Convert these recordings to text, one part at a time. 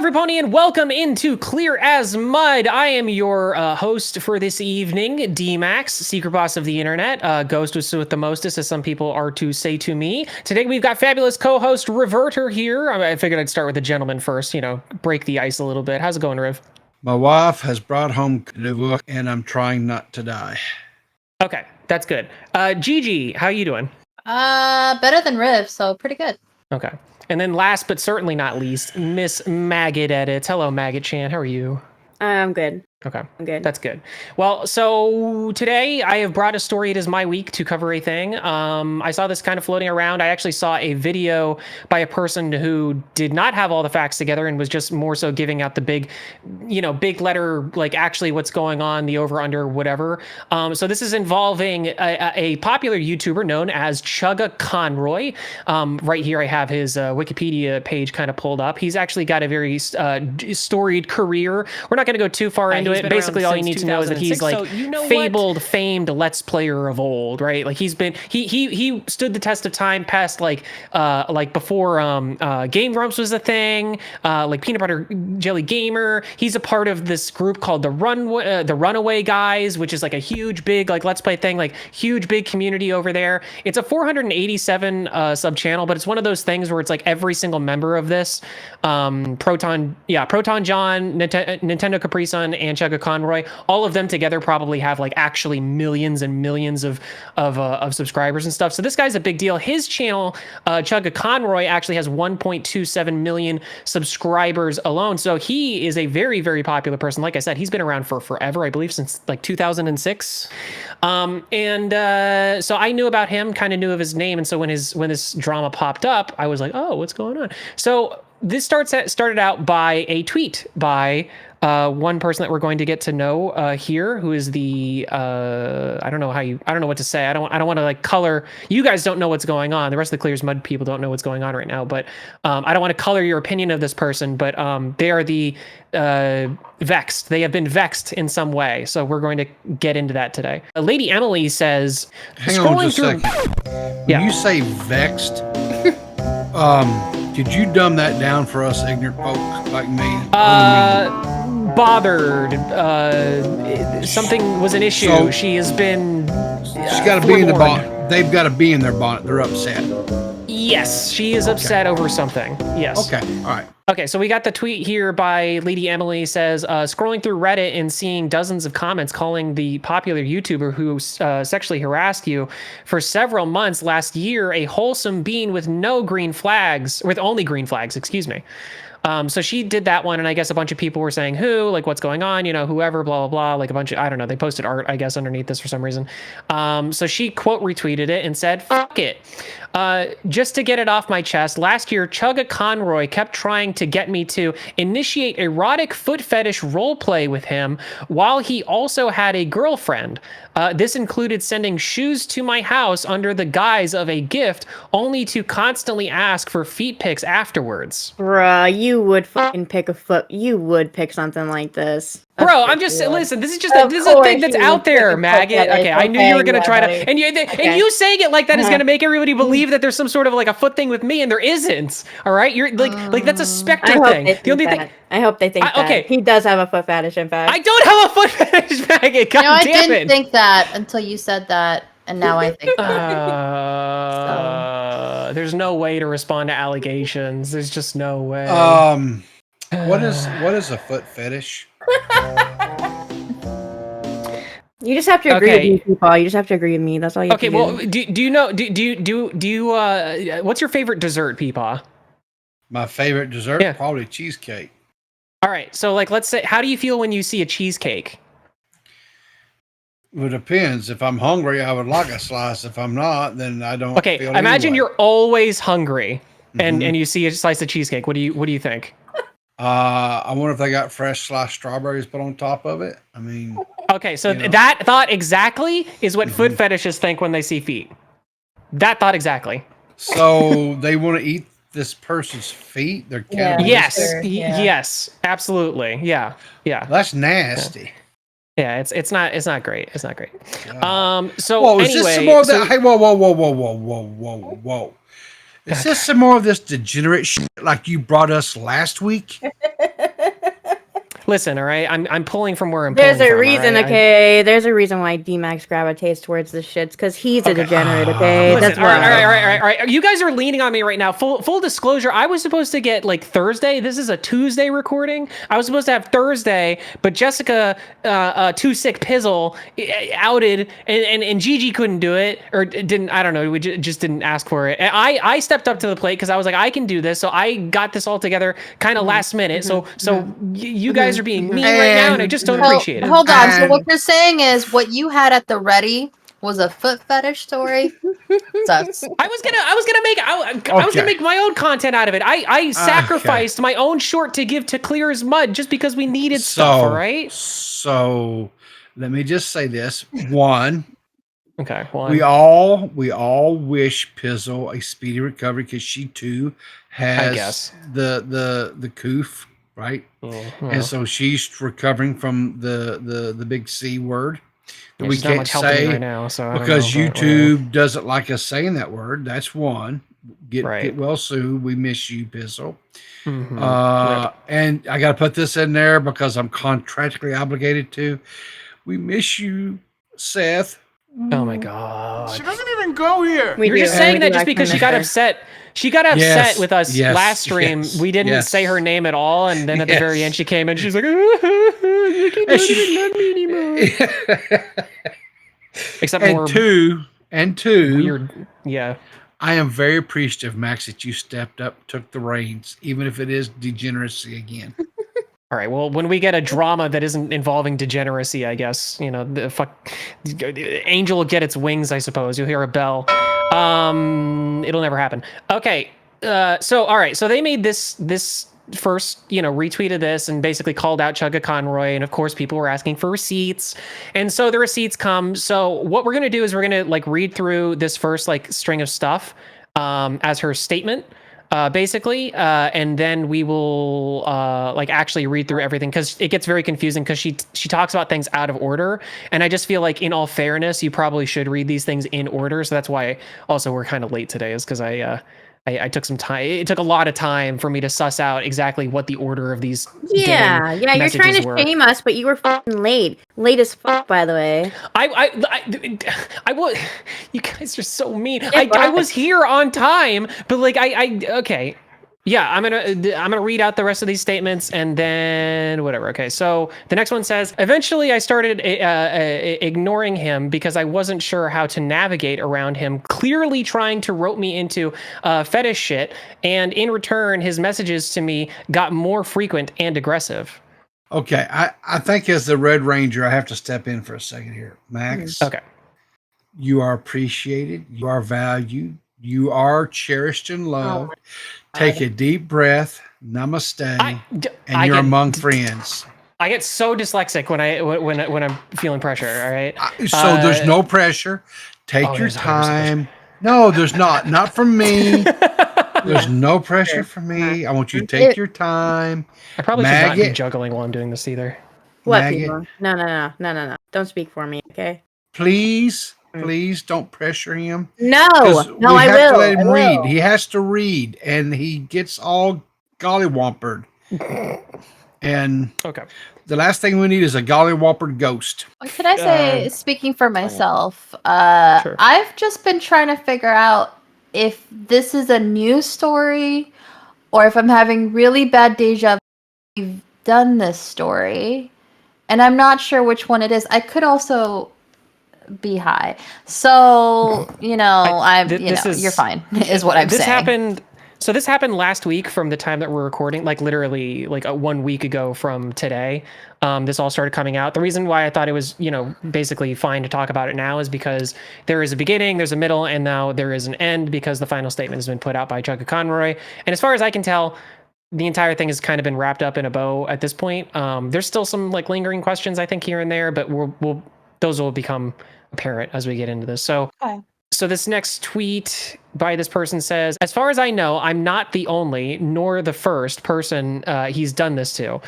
everybody, and welcome into Clear as Mud. I am your host for this evening, D.max, secret boss of the internet, ghost with the mostest, as some people are to say to me. Today we've got fabulous co-host Reverter here. I figured I'd start with the gentleman first, break the ice a little bit. How's it going, Riv? My wife has brought home and I'm trying not to die. Okay, that's good. Gigi, how you doing? Better than Riv, so pretty good. Okay. And then last but certainly not least, Miss Maggot Edits. Hello, Maggot Chan. How are you? I'm good. Okay. I'm good. That's good. Well, so today I have brought a story. It is my week to cover a thing. I saw this kind of floating around. I actually saw a video by a person who did not have all the facts together and was just more so giving out the big letter, like actually what's going on, the over, under, whatever. So this is involving a popular YouTuber known as Chugga Conroy. Right here I have his Wikipedia page kind of pulled up. He's actually got a very storied career. We're not going to go too far into it. Basically, all you need to know is that he's like fabled, famed Let's Player of old, right? Like he stood the test of time past like before Game Grumps was a thing, like Peanut Butter Jelly Gamer. He's a part of this group called the Runaway Guys, which is like a huge big like Let's Play thing, like huge big community over there. It's a 487 sub channel, but it's one of those things where it's like every single member of this, Proton John, Nintendo Capri Sun, and Chugga Conroy, all of them together probably have like actually millions and millions of subscribers and stuff. So this guy's a big deal. His channel, Chugga Conroy, actually has 1.27 million subscribers alone. So he is a very, very popular person. Like I said, he's been around for forever, I believe since like 2006. So I knew about him, kind of knew of his name. And so when this drama popped up, I was like, oh, what's going on? So this started out by a tweet by one person that we're going to get to know here, who is the I don't know what to say. I don't want to like color. You guys don't know what's going on. The rest of the Clear's Mud people don't know what's going on right now. But I don't want to color your opinion of this person. But they are the vexed. They have been vexed in some way. So we're going to get into that today. Lady Emily says, hang on just a second. When you say vexed, could you dumb that down for us ignorant folks like me? Bothered. Something was an issue. So, she has been. She's got to be in the bonnet. They've got to be in their bonnet. They're upset. Yes, she is upset over something. Yes. Okay. All right. Okay, so we got the tweet here by Lady Emily. Says, scrolling through Reddit and seeing dozens of comments calling the popular YouTuber who sexually harassed you for several months last year a wholesome being with only green flags, excuse me. So she did that one, and I guess a bunch of people were saying who, like what's going on, whoever, blah, blah, blah, like a bunch of, I don't know, they posted art, I guess, underneath this for some reason. So she quote retweeted it and said, fuck it. Just to get it off my chest, last year, Chugga Conroy kept trying to get me to initiate erotic foot fetish roleplay with him while he also had a girlfriend. This included sending shoes to my house under the guise of a gift, only to constantly ask for feet pics afterwards. Bruh, you would fucking pick something like this. Bro, I'm just listen. This is a thing that's out there, Maggot. Okay, I knew you were gonna try to, and you saying it like that is gonna make everybody believe that there's some sort of like a foot thing with me, and there isn't. All right, you're like that's a Spectre thing. The only thing. I hope they think that. Okay, he does have a foot fetish. In fact, I don't have a foot fetish, Maggot. God I damn didn't think that until you said that, and now I think that. There's no way to respond to allegations. There's just no way. What is a foot fetish? You just have to agree with me, people. You just have to agree with me. That's all you have to do. Okay, well, do you know, do you, what's your favorite dessert, Peepaw? My favorite dessert? Yeah. Probably cheesecake. All right, so like, let's say, how do you feel when you see a cheesecake? Well, it depends. If I'm hungry, I would like a slice. If I'm not, then I don't. Okay, imagine you're always hungry and you see a slice of cheesecake. What do you think? I wonder if they got fresh sliced strawberries put on top of it. I mean, okay, so that thought exactly is what foot fetishists think when they see feet. That thought exactly. So they want to eat this person's feet? They're yes, absolutely, yeah. That's nasty. Yeah, it's not great. It's not great. So whoa, is anyway, this some more of that? Hey, whoa. Is this some more of this degenerate shit like you brought us last week? Listen, all right. I'm pulling from where I'm There's pulling a from. reason, all right? okay? There's a reason why D.Max gravitates towards this shit, because he's a degenerate, okay? Listen, That's all right, why. all right. You guys are leaning on me right now. Full disclosure, I was supposed to get like Thursday. This is a Tuesday recording. I was supposed to have Thursday, but Jessica, too sick pizzle, outed, and Gigi couldn't do it, or didn't. I don't know. We just didn't ask for it. And I stepped up to the plate because I was like, I can do this. So I got this all together kind of last minute. So you guys are being mean right now, and I just don't appreciate it. Hold on. So what And- you're saying is what you had at the ready was a foot fetish story? Sucks. I was gonna make my own content out of it. I sacrificed my own short to give to Clear as Mud just because we needed stuff. All right. So let me just say this. One, Okay. One. we all wish Pizzle a speedy recovery because she too has guess. the coof, right? Mm-hmm. And so she's recovering from the big C word that we She's not can't much helping me say right now, so I don't because know, but YouTube doesn't like us saying that word. That's one. Get Right. well soon. We miss you, Pizzle. Mhm. And I got to put this in there because I'm contractually obligated to. We miss you, Seth. Oh my god. She doesn't even go here. We You're do. just saying We that do just actually because she miss got her. upset. She got upset Yes, with us yes, last stream. yes, We didn't yes. say her name at all, and then at the very Yes. end, she came and she's like, "You And she- don't even love me anymore." Except more and two, weird. Yeah. I am very appreciative, Max, that you stepped up, took the reins, even if it is degeneracy again. All right. Well, when we get a drama that isn't involving degeneracy, I guess the angel will get its wings. I suppose you'll hear a bell. It'll never happen. Okay. So all right. So they made this first, retweeted this and basically called out Chugga Conroy, and of course people were asking for receipts, and so the receipts come. So what we're gonna do is we're gonna read through this first string of stuff as her statement. Basically, and then we will actually read through everything because it gets very confusing because she talks about things out of order, and I just feel like in all fairness you probably should read these things in order. So that's why also we're kind of late today, is because I took some time. It took a lot of time for me to suss out exactly what the order of these Yeah, damn you're trying messages to were. shame us, but you were fucking late. Late as fuck, by the way. I was. You guys are so mean. Yeah, I was here on time, but okay. Yeah, I'm gonna read out the rest of these statements and then whatever. Okay, so the next one says, eventually I started ignoring him because I wasn't sure how to navigate around him, clearly trying to rope me into fetish shit, and in return his messages to me got more frequent and aggressive. Okay, I think as the Red Ranger, I have to step in for a second here. Max, Okay. you are appreciated. You are valued. You are cherished and loved. Take a deep breath. Namaste. And you're among friends. I get so dyslexic when I'm feeling pressure. All right. So there's no pressure. Take your there's 100% pressure. time. No, there's not. Not from me. There's no pressure from me. I want you to take your time. I probably should not be Maggot. juggling while I'm doing this either. What Maggot. people? No. Don't speak for me, okay? Please don't pressure him. No, 'Cause no, we I have will. to let him I read. will. He has to read, and he gets all gollywompered. And Okay. the last thing we need is a gollywompered ghost. What can I say, speaking for myself? Sure. I've just been trying to figure out if this is a new story or if I'm having really bad deja vu. We've done this story, and I'm not sure which one it is. I could also be high. So, you're fine, is what I'm This saying. happened. So this happened last week from the time that we're recording, literally 1 week ago from today. This all started coming out. The reason why I thought it was, basically fine to talk about it now is because there is a beginning, there's a middle, and now there is an end because the final statement has been put out by Chugga Conroy. And as far as I can tell, the entire thing has kind of been wrapped up in a bow at this point. There's still some lingering questions, I think, here and there, but those will become apparent as we get into this. So. Okay. So this next tweet by this person says, as far as I know, I'm not the only, nor the first person he's done this to.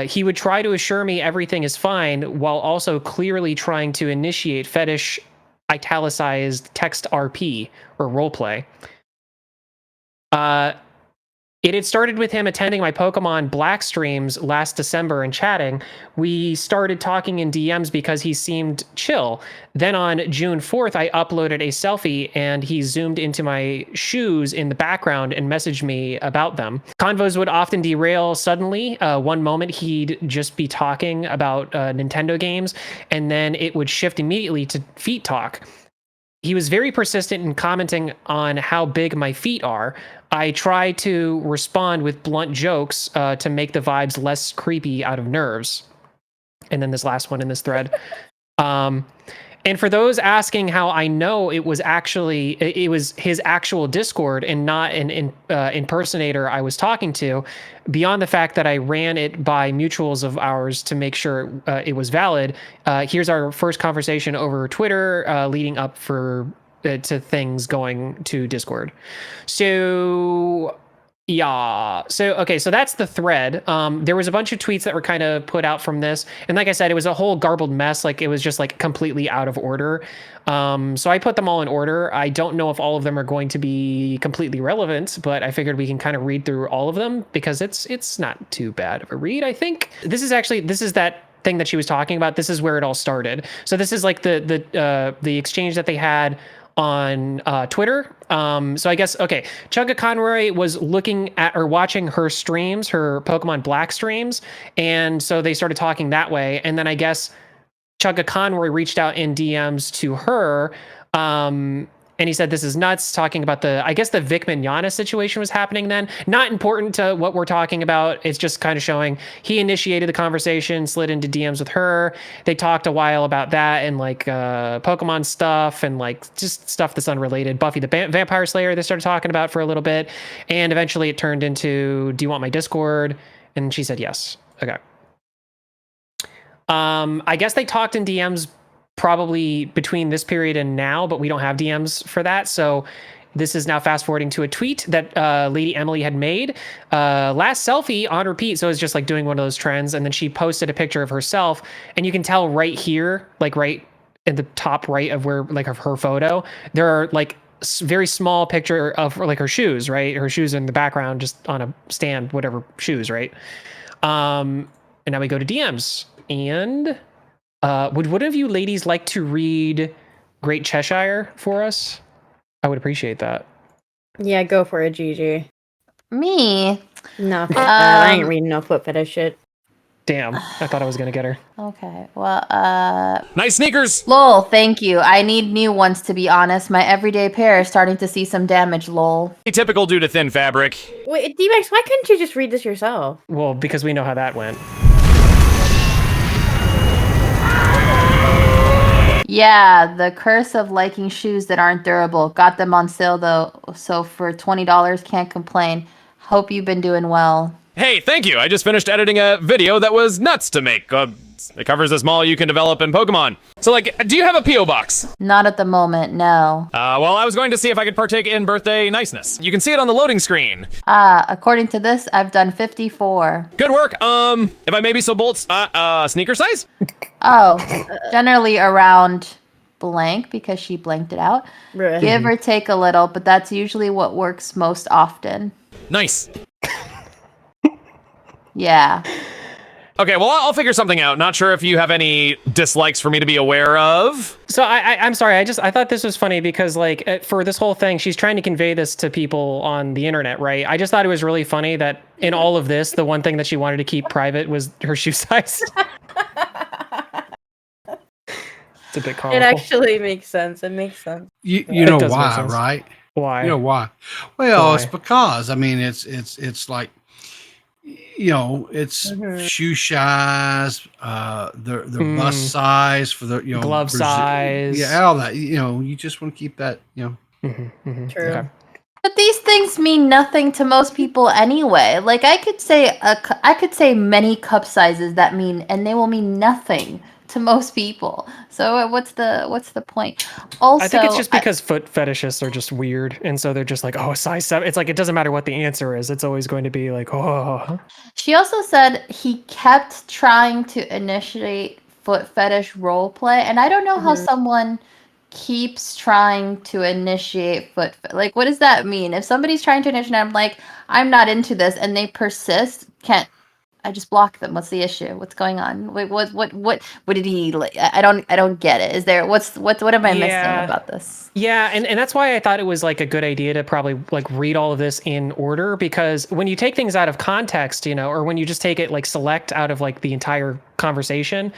He would try to assure me everything is fine while also clearly trying to initiate fetish italicized text RP or roleplay. It had started with him attending my Pokemon Black streams last December and chatting. We started talking in DMs because he seemed chill. Then on June 4th, I uploaded a selfie and he zoomed into my shoes in the background and messaged me about them. Convos would often derail suddenly. One moment he'd just be talking about Nintendo games, and then it would shift immediately to feet talk. He was very persistent in commenting on how big my feet are. I try to respond with blunt jokes to make the vibes less creepy out of nerves. And then this last one in this thread. And for those asking how I know it was his actual Discord and not an impersonator I was talking to, beyond the fact that I ran it by mutuals of ours to make sure it was valid, here's our first conversation over Twitter leading up to things going to Discord. So yeah. So that's the thread. There was a bunch of tweets that were kind of put out from this, and like I said, it was a whole garbled mess. Like it was just like completely out of order. So I put them all in order. I don't know if all of them are going to be completely relevant, but I figured we can kind of read through all of them because it's not too bad of a read. I think this is that thing that she was talking about. This is where it all started. So this is like the exchange that they had on Twitter. So I guess, Chugga Conroy was looking at or watching her streams, her Pokemon Black streams. And so they started talking that way. And then I guess Chugga Conroy reached out in DMs to her. And he said, this is nuts, talking about the Vic Mignogna situation was happening then. Not important to what we're talking about. It's just kind of showing he initiated the conversation, slid into DMs with her. They talked a while about that and like Pokemon stuff and like just stuff that's unrelated. Buffy the Vampire Slayer they started talking about for a little bit. And eventually it turned into, do you want my Discord? And she said yes. Okay. I guess they talked in DMs probably between this period and now, but we don't have DMs for that. So this is now fast forwarding to a tweet that Lady Emily had made. Last selfie on repeat. So it's just like doing one of those trends. And then she posted a picture of herself. And you can tell right here, like right in the top right of where, like of her photo, there are like very small picture of like her shoes, right? Her shoes in the background, just on a stand, whatever shoes, right? And now we go to DMs. And would one of you ladies like to read Great Cheshire for us? I would appreciate that. Yeah, go for it, Gigi. Me? No, I ain't reading no foot fetish shit. Damn, I thought I was gonna get her. Okay, well, nice sneakers! lol, thank you. I need new ones, to be honest. My everyday pair is starting to see some damage, lol. Typical due to thin fabric. Wait, D.max, why couldn't you just read this yourself? Well, because we know how that went. Yeah, the curse of liking shoes that aren't durable. Got them on sale, though, so for $20, can't complain. Hope you've been doing well. Hey, thank you. I just finished editing a video that was nuts to make. It covers the small you can develop in Pokemon. So, like, do you have a P.O. box? Not at the moment, no. Well, I was going to see if I could partake in birthday niceness. You can see it on the loading screen. According to this, I've done 54. Good work. If I may be so bold, sneaker size? Oh, generally around blank, because she blanked it out. Right. Give or take a little, but that's usually what works most often. Nice. Yeah. Okay, well, I'll figure something out. Not sure if you have any dislikes for me to be aware of. So I'm sorry. I thought this was funny because like for this whole thing, she's trying to convey this to people on the internet, right? I just thought it was really funny that in all of this, the one thing that she wanted to keep private was her shoe size. It's a bit comical. It actually makes sense. It makes sense. You know does make why, sense. right? Why? You know why? Well, Why? it's because, I mean, it's like, you know, it's shoe size, their bust size for the, you know, glove size. Yeah, all that. You know, you just want to keep that, you know. True. Okay. But these things mean nothing to most people anyway. Like I could say many cup sizes that mean, and they will mean nothing to most people. So what's the point? Also, I think it's just because foot fetishists are just weird, and so they're just like, oh, a size 7. It's like it doesn't matter what the answer is; it's always going to be like, oh. She also said he kept trying to initiate foot fetish role play, and I don't know how someone keeps trying to initiate like, what does that mean? If somebody's trying to initiate, I'm like, I'm not into this, and they persist, can't I just block them? What's the issue? What's going on? Wait, what did he like? I don't get it. Is there what am I missing about this? Yeah, and that's why I thought it was like a good idea to probably like read all of this in order, because when you take things out of context, you know, or when you just take it like select out of like the entire conversation,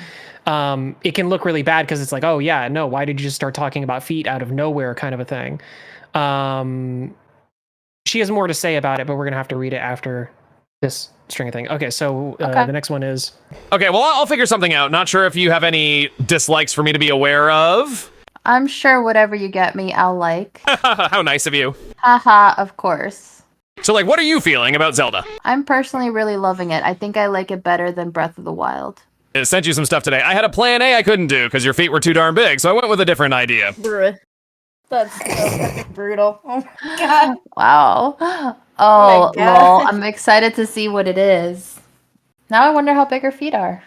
it can look really bad because it's like, oh yeah, no, why did you just start talking about feet out of nowhere, kind of a thing. She has more to say about it, but we're gonna have to read it after this string thing. Okay, so the next one is... Okay, well, I'll figure something out. Not sure if you have any dislikes for me to be aware of. I'm sure whatever you get me, I'll like. How nice of you. Haha, of course. So, like, what are you feeling about Zelda? I'm personally really loving it. I think I like it better than Breath of the Wild. I sent you some stuff today. I had a plan A I couldn't do because your feet were too darn big, so I went with a different idea. Bruh. That's so fucking brutal. Oh my god. Wow. Oh, lol. I'm excited to see what it is. Now I wonder how big her feet are.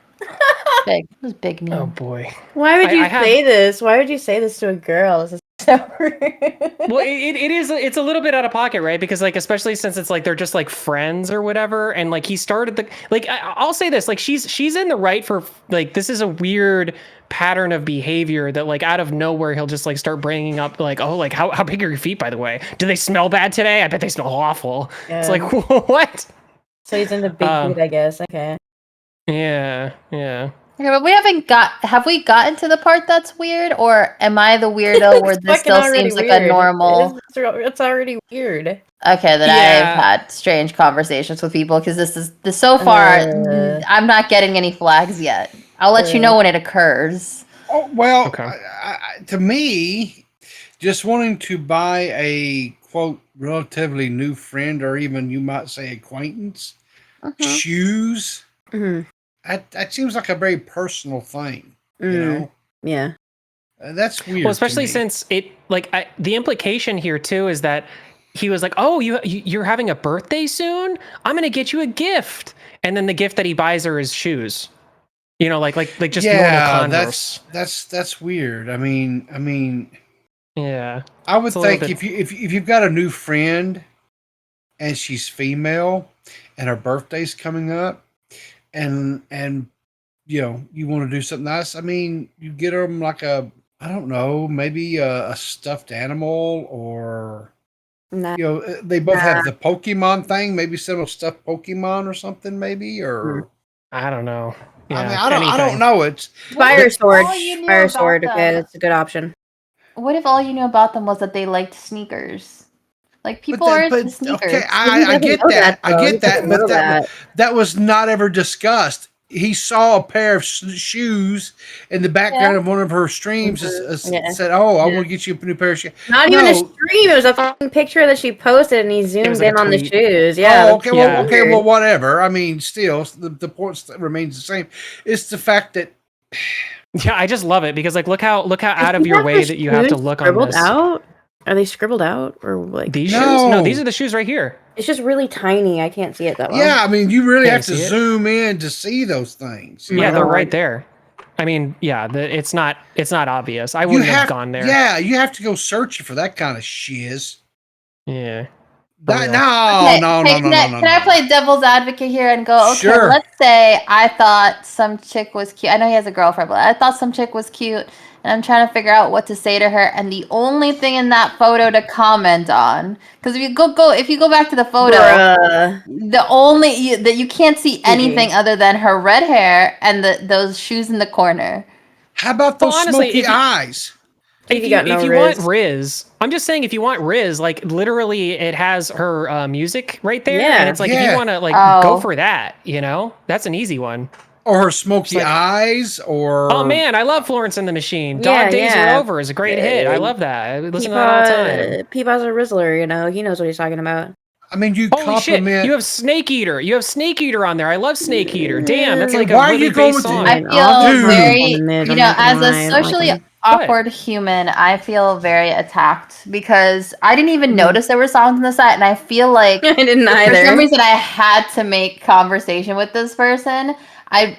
Big. What does big mean? Oh boy. Why would you say this? Why would you say this to a girl? This is so rude. Well, it's a little bit out of pocket, right? Because like, especially since it's like they're just like friends or whatever, and like he started the like. I'll say this: like she's in the right for like this is a weird pattern of behavior that like out of nowhere he'll just like start bringing up like, oh, like how big are your feet, by the way? Do they smell bad today? I bet they smell awful. Yeah. It's like what? So he's into big feet, I guess. Okay. Yeah. Okay, but have we gotten to the part that's weird, or am I the weirdo where this still seems like a normal? It's already weird. Okay, then I've had strange conversations with people because this so far I'm not getting any flags yet. I'll let you know when it occurs. Oh, well, to me, just wanting to buy a quote relatively new friend, or even you might say acquaintance, shoes. Mm-hmm. That seems like a very personal thing, you know? Yeah. That's weird. Well, especially since it, like, the implication here, too, is that he was like, oh, you're having a birthday soon? I'm going to get you a gift. And then the gift that he buys her is shoes. You know, like just normal Converse. That's weird. I mean, yeah. I would think if you've got a new friend and she's female and her birthday's coming up, and you know you want to do something nice, I mean you get them like I don't know, maybe a stuffed animal, or you know they both have the Pokemon thing, maybe some stuffed Pokemon or something, maybe, or I don't know. Yeah, I mean I don't know. It's Fire Sword. Okay, that's a good option. What if all you knew about them was that they liked sneakers? Like, people are into sneakers. Okay, I get that. I get that, but that was not ever discussed. He saw a pair of shoes in the background of one of her streams. Said, "Oh, I want to get you a new pair of shoes." Not even a stream. It was a fucking picture that she posted, and he zoomed in on the shoes. Yeah. Oh, okay. Well, whatever. I mean, still, the point remains the same. It's the fact that. Yeah, I just love it because like look how out of your way that you have to look on this. Out? Are they scribbled out, or like these shoes? No, these are the shoes right here. It's just really tiny. I can't see it that well. Yeah, I mean, you really have to zoom in to see those things. Yeah, they're right there. I mean, yeah, it's not obvious. I wouldn't have gone there. Yeah, you have to go searching for that kind of shiz. Yeah. No. Can I play devil's advocate here and go, okay, sure. Let's say I thought some chick was cute. I know he has a girlfriend, but I thought some chick was cute, and I'm trying to figure out what to say to her, and the only thing in that photo to comment on, because if you go back to the photo, the only that you can't see anything other than her red hair and those shoes in the corner. How about those smoky eyes? If you want Riz, I'm just saying, if you want Riz, like literally it has her music right there. Yeah. And it's like, if you want to like go for that, you know, that's an easy one. Or her smoky eyes, or... Oh man, I love Florence and the Machine. Dog Days Are Over is a great hit. I love that. I listen to that all the time. Peepaw's a Rizzler, you know, he knows what he's talking about. I mean, Holy shit, you have Snake Eater. You have Snake Eater on there. I love Snake Eater. Damn, that's like a really base song. I feel very, you know, as a socially awkward human, I feel very attacked because I didn't even notice there were songs on the side, and I feel like I didn't for either. some reason I had to make conversation with this person. I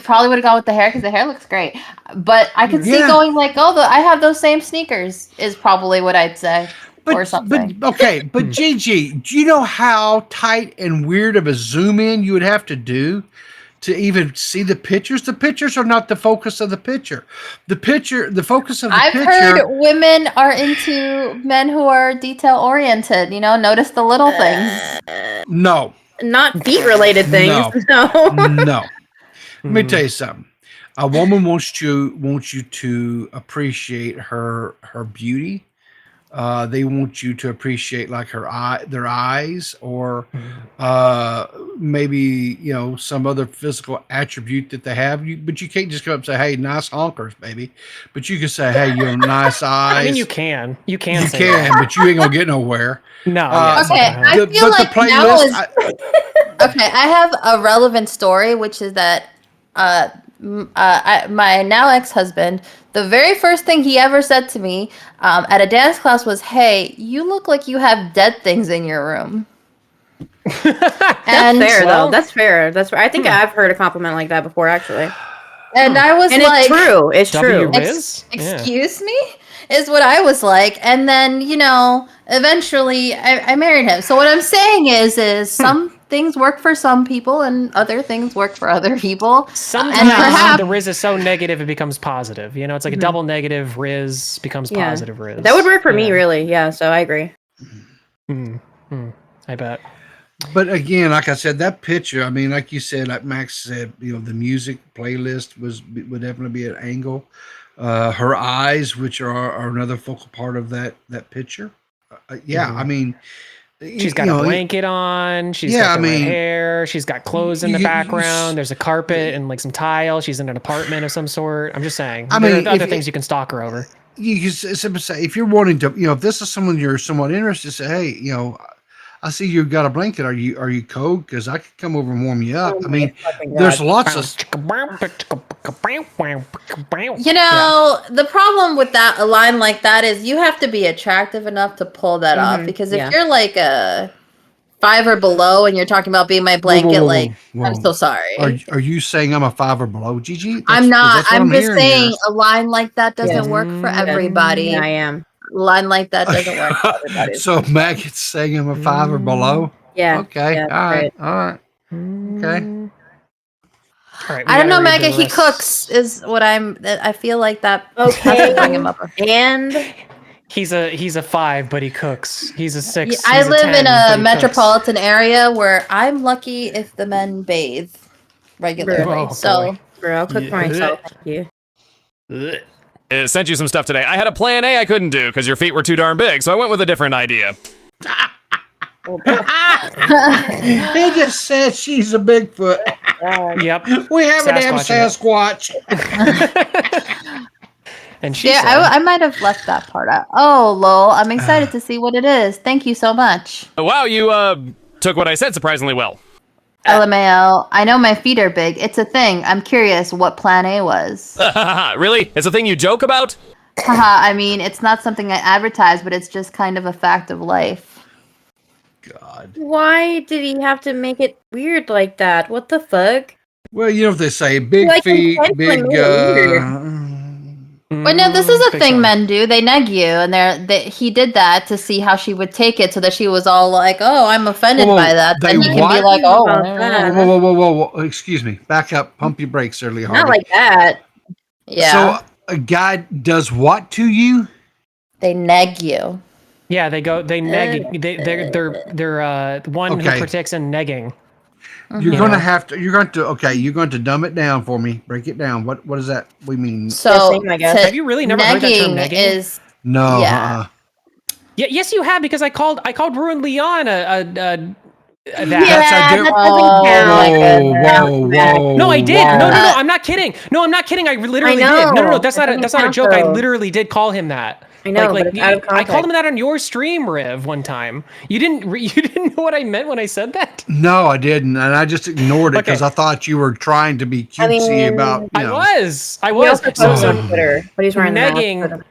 probably would have gone with the hair because the hair looks great, but I could see Yeah. going like, oh, I have those same sneakers is probably what I'd say or something. But okay, but Gigi, do you know how tight and weird of a zoom in you would have to do to even see the pictures? The pictures are not the focus of the picture. The focus of the I've picture. heard women are into men who are detail oriented. Notice the little things. No, Not feet related things. No. No. no. Let me tell you something. A woman wants you to appreciate her beauty. They want you to appreciate like their eyes, or maybe some other physical attribute that they have. But you can't just go up and say, "Hey, nice honkers, baby." But you can say, "Hey, nice eyes." I mean, you can say can, but you ain't gonna get nowhere. No. Okay, I feel like now is okay. I have a relevant story, which is that my now ex-husband, the very first thing he ever said to me at a dance class was, "Hey, you look like you have dead things in your room." That's fair, though. That's fair. I think I've heard a compliment like that before, actually. And I was and like, it's true. It's true. Excuse me? Is what I was like. And then, eventually I married him. So what I'm saying is some things work for some people and other things work for other people. Sometimes the Riz is so negative it becomes positive. It's like a double negative Riz becomes positive Riz. That would work for me, really. Yeah, so I agree. I bet. But again, like I said, that picture, I mean, like you said, like Max said, the music playlist would definitely be an angle. Her eyes, which are another focal part of that picture. I mean, she's got a blanket on. She's got the red hair. She's got clothes in the background. There's a carpet and like some tile. She's in an apartment of some sort. I'm just saying. There are other things you can stalk her over. You can simply say, if you're wanting to, if this is someone you're somewhat interested, say, hey, I see you got a blanket. Are you cold? Because I could come over and warm you up. I mean, there's lots of. The problem with a line like that is you have to be attractive enough to pull that off. Because if you're like a 5 or below and you're talking about being my blanket, I'm so sorry. Are you saying I'm a 5 or below, Gigi? I'm not. I'm just saying a line like that doesn't work for everybody. Yeah, I am. Line like that doesn't work for everybody. So Maggot's saying I'm a 5 or below? Yeah. Okay. Yeah, all right. Okay. All right, I don't know, Maggot. He cooks is what I feel like that. Okay. Bring him up. And he's a 5, but he cooks. He's a 6. I live in a metropolitan area where I'm lucky if the men bathe regularly. Bro, I'll cook for myself. Thank you. It sent you some stuff today. I had a plan A I couldn't do because your feet were too darn big, so I went with a different idea. He just said she's a Bigfoot. Yep. We have a damn Sasquatch. And she said, I might have left that part out. Oh, lol. I'm excited to see what it is. Thank you so much. Wow, you took what I said surprisingly well. LMAO. I know my feet are big. It's a thing. I'm curious what plan A was. Really? It's a thing you joke about? Haha, I mean, it's not something I advertise, but it's just kind of a fact of life. God. Why did he have to make it weird like that? What the fuck? Well, you know what they say, big feet, big Well, no, this is a thing men do. They neg you, and he did that to see how she would take it, so that she was all like, "Oh, I'm offended by that." Then he can be like, "Oh, whoa, excuse me, back up, pump your brakes, early Hardy." Not like that. Yeah. So a guy does what to you? They neg you. Yeah, they neg. They're one who partakes in negging. You're going to dumb it down for me. Break it down. What does that we mean? So have you really never heard that term negging? No. Yeah. Yeah, yes, you have, because I called Ruin Leon that. Whoa. No, I did. No, I'm not kidding. No, I'm not kidding. I literally did. No, that's not a joke. I literally did call him that. I know, but it's out of I context. called him that on your stream, Riv, one time. You didn't know what I meant when I said that? No, I didn't, and I just ignored it because Okay. I thought you were trying to be cutesy mean, about. I was. He also So posted on Twitter, but he's wearing the mask. negging,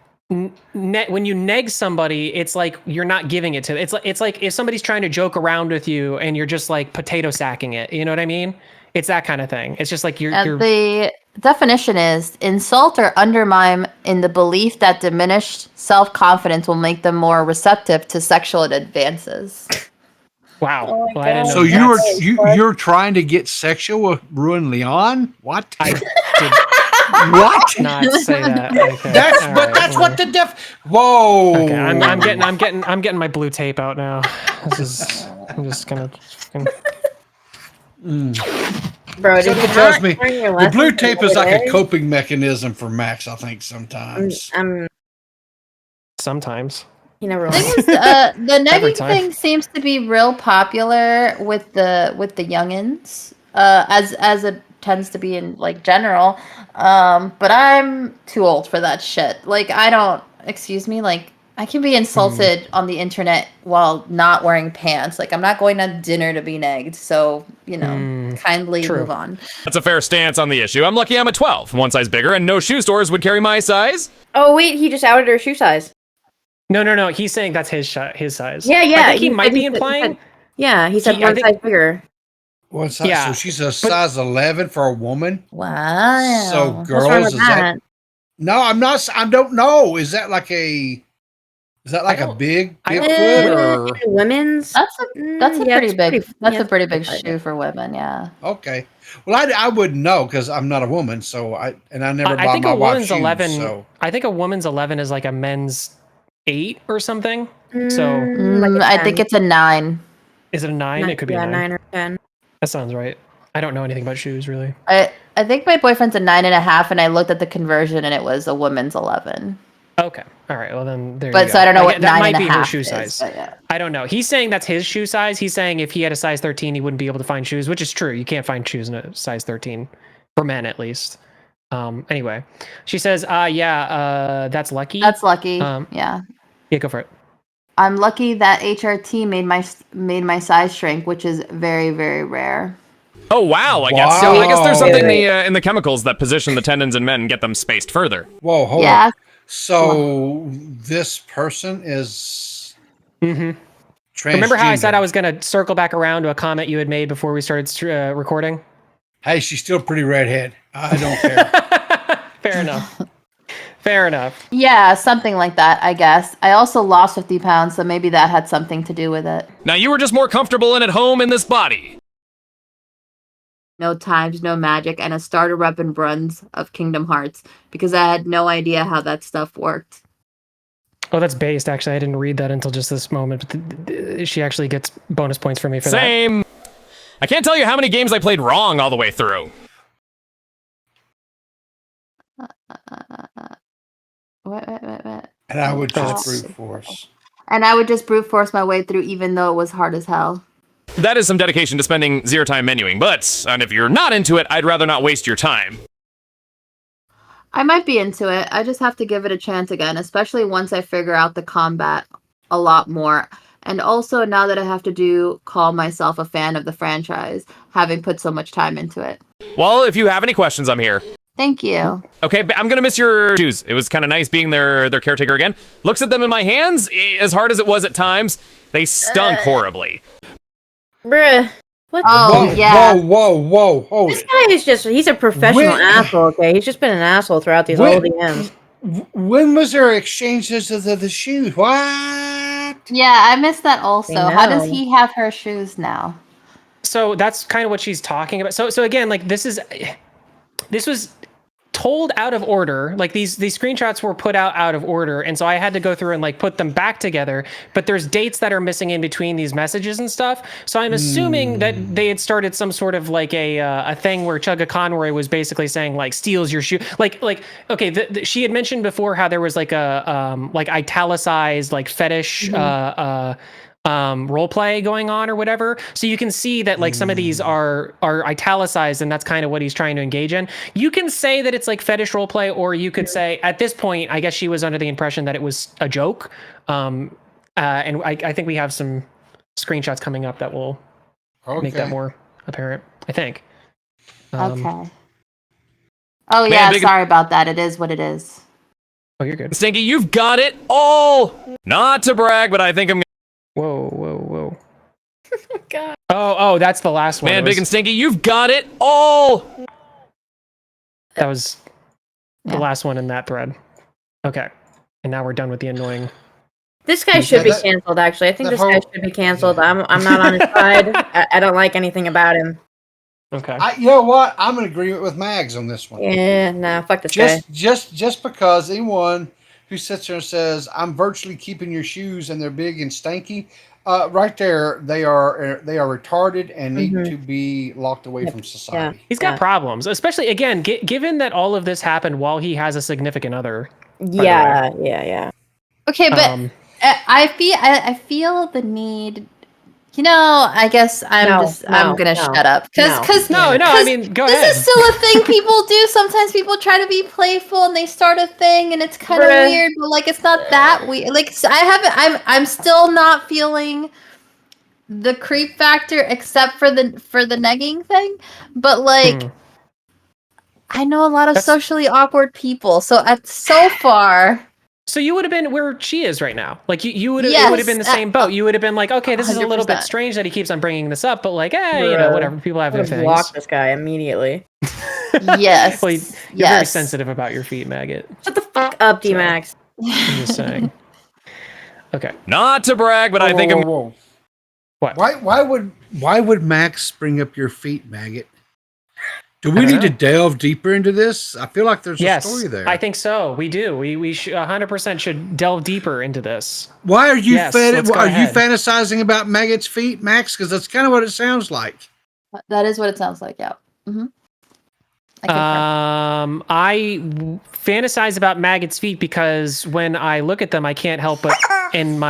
when you neg somebody, it's like you're not giving it to them. It's like if somebody's trying to joke around with you and you're just like potato sacking it. You know what I mean? It's that kind of thing. It's just like you're The definition is insult or undermine in the belief that diminished self-confidence will make them more receptive to sexual advances. wow. Oh my Well, I didn't know So that's- you're trying to get sexual with Ruin Leon? What? I did What? not say that. Okay. That's all but right, that's well. what the Whoa. Okay, I'm getting my blue tape out now. I'm just gonna. Bro, So did you trust not me, learn your the lesson blue from tape the is other like a day? coping mechanism for Max, I think, sometimes. Sometimes. He never The learned. thing is, the Every negging time. thing seems to be real popular with the youngins, as it tends to be in like general. But I'm too old for that shit. Like I don't. Excuse me. Like I can be insulted on the internet while not wearing pants. Like I'm not going to dinner to be negged. So kindly True. move on. That's a fair stance on the issue. I'm lucky I'm a 12, one size bigger, and no shoe stores would carry my size. Oh wait, he just outed her shoe size. No. He's saying that's his size. Yeah. I think he said- might be said- implying. he said I one think- size bigger. What size? Yeah, So she's a size 11 for a woman. Wow. So What's wrong girls, with is that? No, I'm not. I don't know. Is that like a? Is that like a don't- big I don't- Bigfoot or? Women's? That's a yeah, pretty it's big. That's yeah, a pretty big it's shoe for women. Yeah. Okay. Well, I wouldn't know because I'm not a woman. So I never I bought think my a wife woman's shoes. 11. So I think a woman's 11 is like a men's 8 or something. So like a I think 10. it's a 9. is it a 9? It could be a 9. 9 or 10. That sounds right. I don't know anything about shoes really. I think my boyfriend's a 9.5, and I looked at the conversion, and it was a woman's 11. Okay. All right. Well then there. But you so go. I don't know Like, what that 9 might and a be her half shoe is, size. but yeah. I don't know. He's saying that's his shoe size. He's saying if he had a size 13, he wouldn't be able to find shoes, which is true. You can't find shoes in a size 13 for men at least. Anyway, she says, that's lucky. That's lucky. Yeah, go for it. I'm lucky that HRT made my size shrink, which is very, very rare. Oh wow! I guess so. I guess there's Wow. something in the chemicals that position the tendons in men and get them spaced further. whoa, hold Yeah. on. So this person is Mm-hmm. transgender. Remember how I said I was going to circle back around to a comment you had made before we started recording? Hey, she's still pretty redhead. I don't care. Fair enough. Fair enough. Yeah, something like that, I guess. I also lost 50 pounds, so maybe that had something to do with it. Now you were just more comfortable and at home in this body. No times, no magic, and a starter weapon runs of Kingdom Hearts because I had no idea how that stuff worked. Oh, that's based. Actually, I didn't read that until just this moment. But she actually gets bonus points for me for Same. I can't tell you how many games I played wrong all the way through. What? And I would just That's- brute force. And I would just brute force my way through, even though it was hard as hell. That is some dedication to spending zero time menuing, but and if you're not into it, I'd rather not waste your time. I might be into it. I just have to give it a chance again, especially once I figure out the combat a lot more. And also now that I have to call myself a fan of the franchise, having put so much time into it. Well, if you have any questions, I'm here. Thank you. Okay, but I'm gonna miss your shoes. It was kind of nice being their caretaker again. Looks at them in my hands, as hard as it was at times, they stunk horribly. Bruh. What Oh, Whoa, yeah. whoa, hold This it. guy is he's a professional When- asshole, okay? He's just been an asshole throughout these When- whole DMs. When was there exchanges of the shoes? What? Yeah, I missed that also. I How does know. he have her shoes now? So that's kind of what she's talking about. So again, like this was told out of order. Like these screenshots were put out of order, and so I had to go through and like put them back together. But there's dates that are missing in between these messages and stuff. So I'm assuming that they had started some sort of like a thing where Chugga Conroy was basically saying like steals your shoe. Like okay, she had mentioned before how there was like a like italicized like fetish role play going on or whatever. So you can see that like some of these are italicized, and that's kind of what he's trying to engage in. You can say that it's like fetish role play, or you could say at this point, I guess she was under the impression that it was a joke. And I think we have some screenshots coming up that will make that more apparent, I think. Okay. Oh Man, yeah, big- sorry about that. It is what it is. Oh, you're good. Stinky, you've got it all. Not to brag, but I think I'm. Whoa. Oh God. Oh, that's the last one. Man, Big and Stinky, you've got it all. That was the Yeah. last one in that thread. Okay. And now we're done with the annoying. This guy should be that- canceled. Actually, I think that this guy whole- should be canceled. I'm not on his side. I don't like anything about him. Okay. You know what? I'm in agreement with Mags on this one. Yeah, nah, fuck this guy. Just because anyone who sits there and says I'm virtually keeping your shoes and they're big and stanky, right there they are retarded and need to be locked away from society. He's got problems, especially again, given that all of this happened while he has a significant other. Yeah. Okay, but I feel the need. You know, I guess I'm gonna shut up because No, I mean, go ahead. This is still a thing people do. Sometimes people try to be playful and they start a thing and it's kind of weird, but like it's not that weird. Like I'm still not feeling the creep factor except for the negging thing. But like I know a lot of socially awkward people, so so far. So you would have been where she is right now. Like you would have, Yes, it would have been the same boat. You would have been like, okay, this is a little bit 100%. strange that he keeps on bringing this up, but like, hey, you know, whatever. People have their things. Block this guy immediately. Yes. Well, you're very sensitive about your feet, maggot. Shut the fuck up, D.Max. I'm just saying. Okay. Not to brag, but I think I'm. Whoa. What? Why would Max bring up your feet, maggot? Do we don't need to know. delve deeper into this? I feel like there's Yes, a story there. I think so. We do. We 100% should delve deeper into this. Why are you Yes, let's go are you ahead. fantasizing about Maggot's feet, Max? Because that's kind of what it sounds like. That is what it sounds like. Yeah. Mm-hmm. I fantasize about Maggot's feet because when I look at them, I can't help but and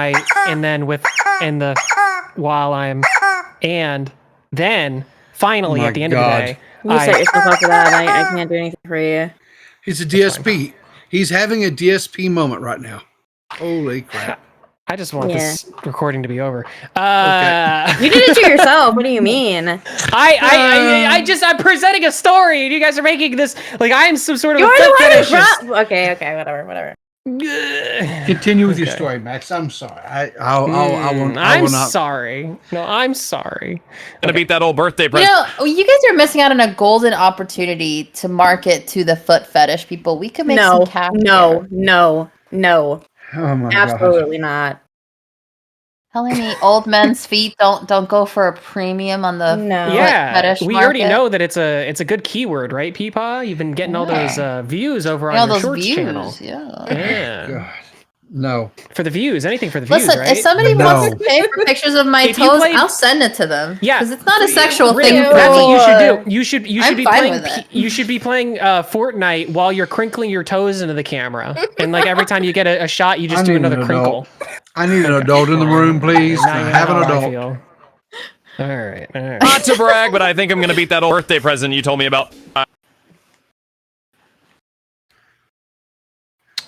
then finally Oh my at the end God. of the day, You set yourself up for that. I can't do anything for you. He's a DSP. He's having a DSP moment right now. Holy crap. I just want this recording to be over. You did it to yourself. What do you mean? I'm presenting a story, and you guys are making this like I'm some sort of You're a the one who fetishist. brought. Okay, whatever. Continue with your story, Max. I'm sorry. I will I'm not. sorry. No, I'm sorry. Gonna beat that old birthday You present. know, you guys are missing out on a golden opportunity to market to the foot fetish people. We could make some cash. No. Oh my Absolutely not. Telling me old men's feet don't go for a premium on the No. foot Yeah, fetish we market. already know that it's a good keyword, right, Peepaw? You've been getting all those views over on all your those shorts views. channel. Yeah. Yeah, God. No. for the views, anything for the views, Listen, right? if somebody No. wants to pay for pictures of my If you toes, played- I'll send it to them. Yeah, because it's not a sexual Really, thing. For that's me. what you should do. You should I'm be fine playing. with it. You should be playing Fortnite while you're crinkling your toes into the camera, and like every time you get a shot, you just I do need another an crinkle. I need an adult in the room, please. Now I you know have an how I adult. feel. All right. Not to brag, but I think I'm gonna beat that old birthday present you told me about.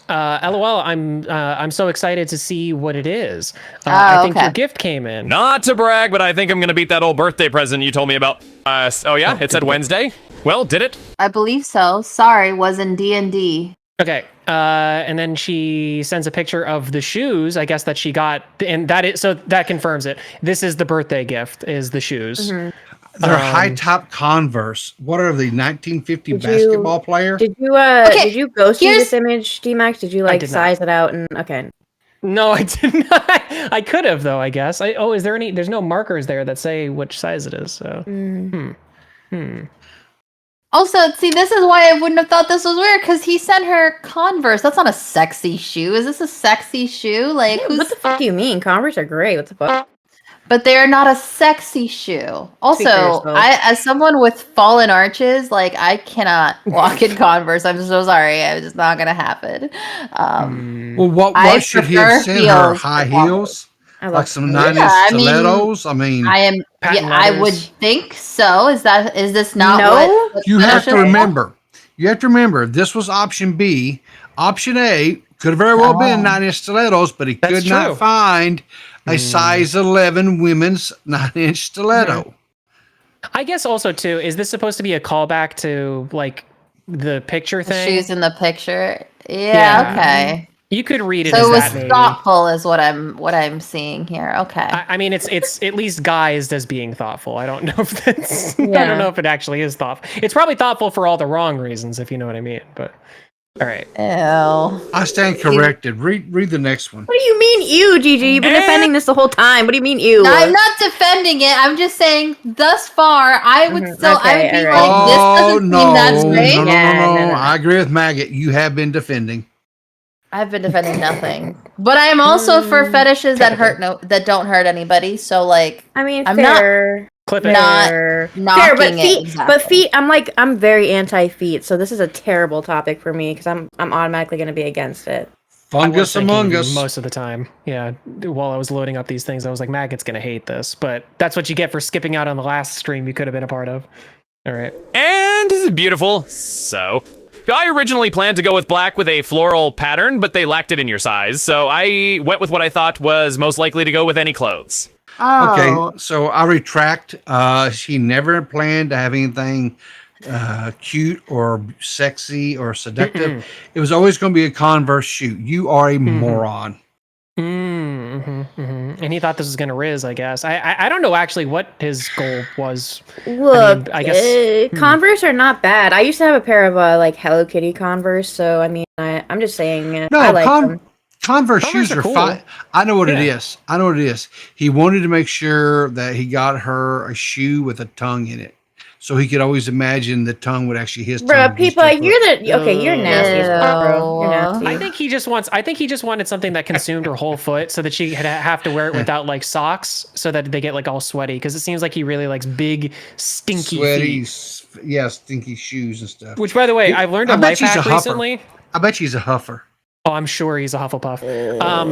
LOL. I'm so excited to see what it is. I think your gift came in. Not to brag, but I think I'm gonna beat that old birthday present you told me about. Oh yeah, it said Wednesday. Well, did it? I believe so. Sorry, was in D&D. Okay. And then she sends a picture of the shoes, I guess, that she got, and that confirms it. This is the birthday gift, is the shoes. Mm-hmm. They're high top Converse. What are the 1950 Did you- basketball player? Did you Okay, did you ghost you here's- this image, D.Max? Did you like did not. size it out and okay? No, I did not. I could have, though, I guess. Is there any? There's no markers there that say which size it is. So. Also, see, this is why I wouldn't have thought this was weird, because he sent her Converse. That's not a sexy shoe. Is this a sexy shoe? Like, What the fuck do you mean? Converse are great. What the fuck? But they are not a sexy shoe. Speak for Also, yourself. as someone with fallen arches, like I cannot walk in Converse. I'm so sorry. It's just not gonna happen. Well, what I should he prefer have sent her? heels High to walk heels? I love Like some Yeah, 9-inch I mean, stilettos. I mean, I am. Patent Yeah, I would leathers. think so. Is this not No. what you have to fetishes are? remember. You have to remember. This was option B. Option A could very well been Oh. 9-inch stilettos, but he That's could not true. find a size 11 women's 9-inch stiletto. I guess also too, is this supposed to be a callback to like the picture The thing? shoes in the picture. Yeah. Yeah. Okay. You could read it So as it was that maybe. thoughtful, is what I'm seeing here. Okay. I mean, it's at least guised as being thoughtful. I don't know if that's. I Yeah. don't know if it actually is thoughtful. It's probably thoughtful for all the wrong reasons, if you know what I mean. But all right. Ew. I stand corrected. Read the next one. What do you mean, ew, Gigi? You've been defending this the whole time. What do you mean, ew? No, I'm not defending it. I'm just saying, thus far, I would Mhm. still, I Okay, would be alright. like, this Oh doesn't no, seem that no, straight. no, no, Yeah, no! no. I agree with Maggot. You have been defending. I've been defending nothing, but I am also for fetishes that that don't hurt anybody. So like, I mean, I'm not fair. Clip it. not Fair, knocking but it feet, exactly. but feet. I'm very anti feet, so this is a terrible topic for me because I'm automatically going to be against it. I was Fungus thinking among us. most of the time. Yeah. While I was loading up these things, I was like, Maggot's gonna hate this, but that's what you get for skipping out on the last stream you could have been a part of. All right. And this is beautiful. So, I originally planned to go with black with a floral pattern, but they lacked it in your size, so I went with what I thought was most likely to go with any clothes. Oh, Okay, so I retract. She never planned to have anything cute or sexy or seductive. It was always going to be a Converse shoe. You are a moron. And he thought this was gonna riz, I guess. I don't know actually what his goal was. Look, I guess- Converse are not bad. I used to have a pair of like Hello Kitty Converse, so I mean, I'm just saying, No, I like them. Converse Converse shoes are are cool. fine. I know what it Yeah. is. I know what it is. He wanted to make sure that he got her a shoe with a tongue in it, so he could always imagine the tongue would actually his Bro, tongue. would just people, take you're the okay. You're nasty, as fuck, bro. You're Ew. nasty. I think he just wanted something that consumed her whole foot so that she had have to wear it without like socks so that they get like all sweaty because it seems like he really likes big stinky sweaty, feet. yeah, stinky shoes and stuff. Which by the way, I've learned a I bet life she's a hack huffer. recently. I bet she's a huffer. Oh, I'm sure he's a Hufflepuff.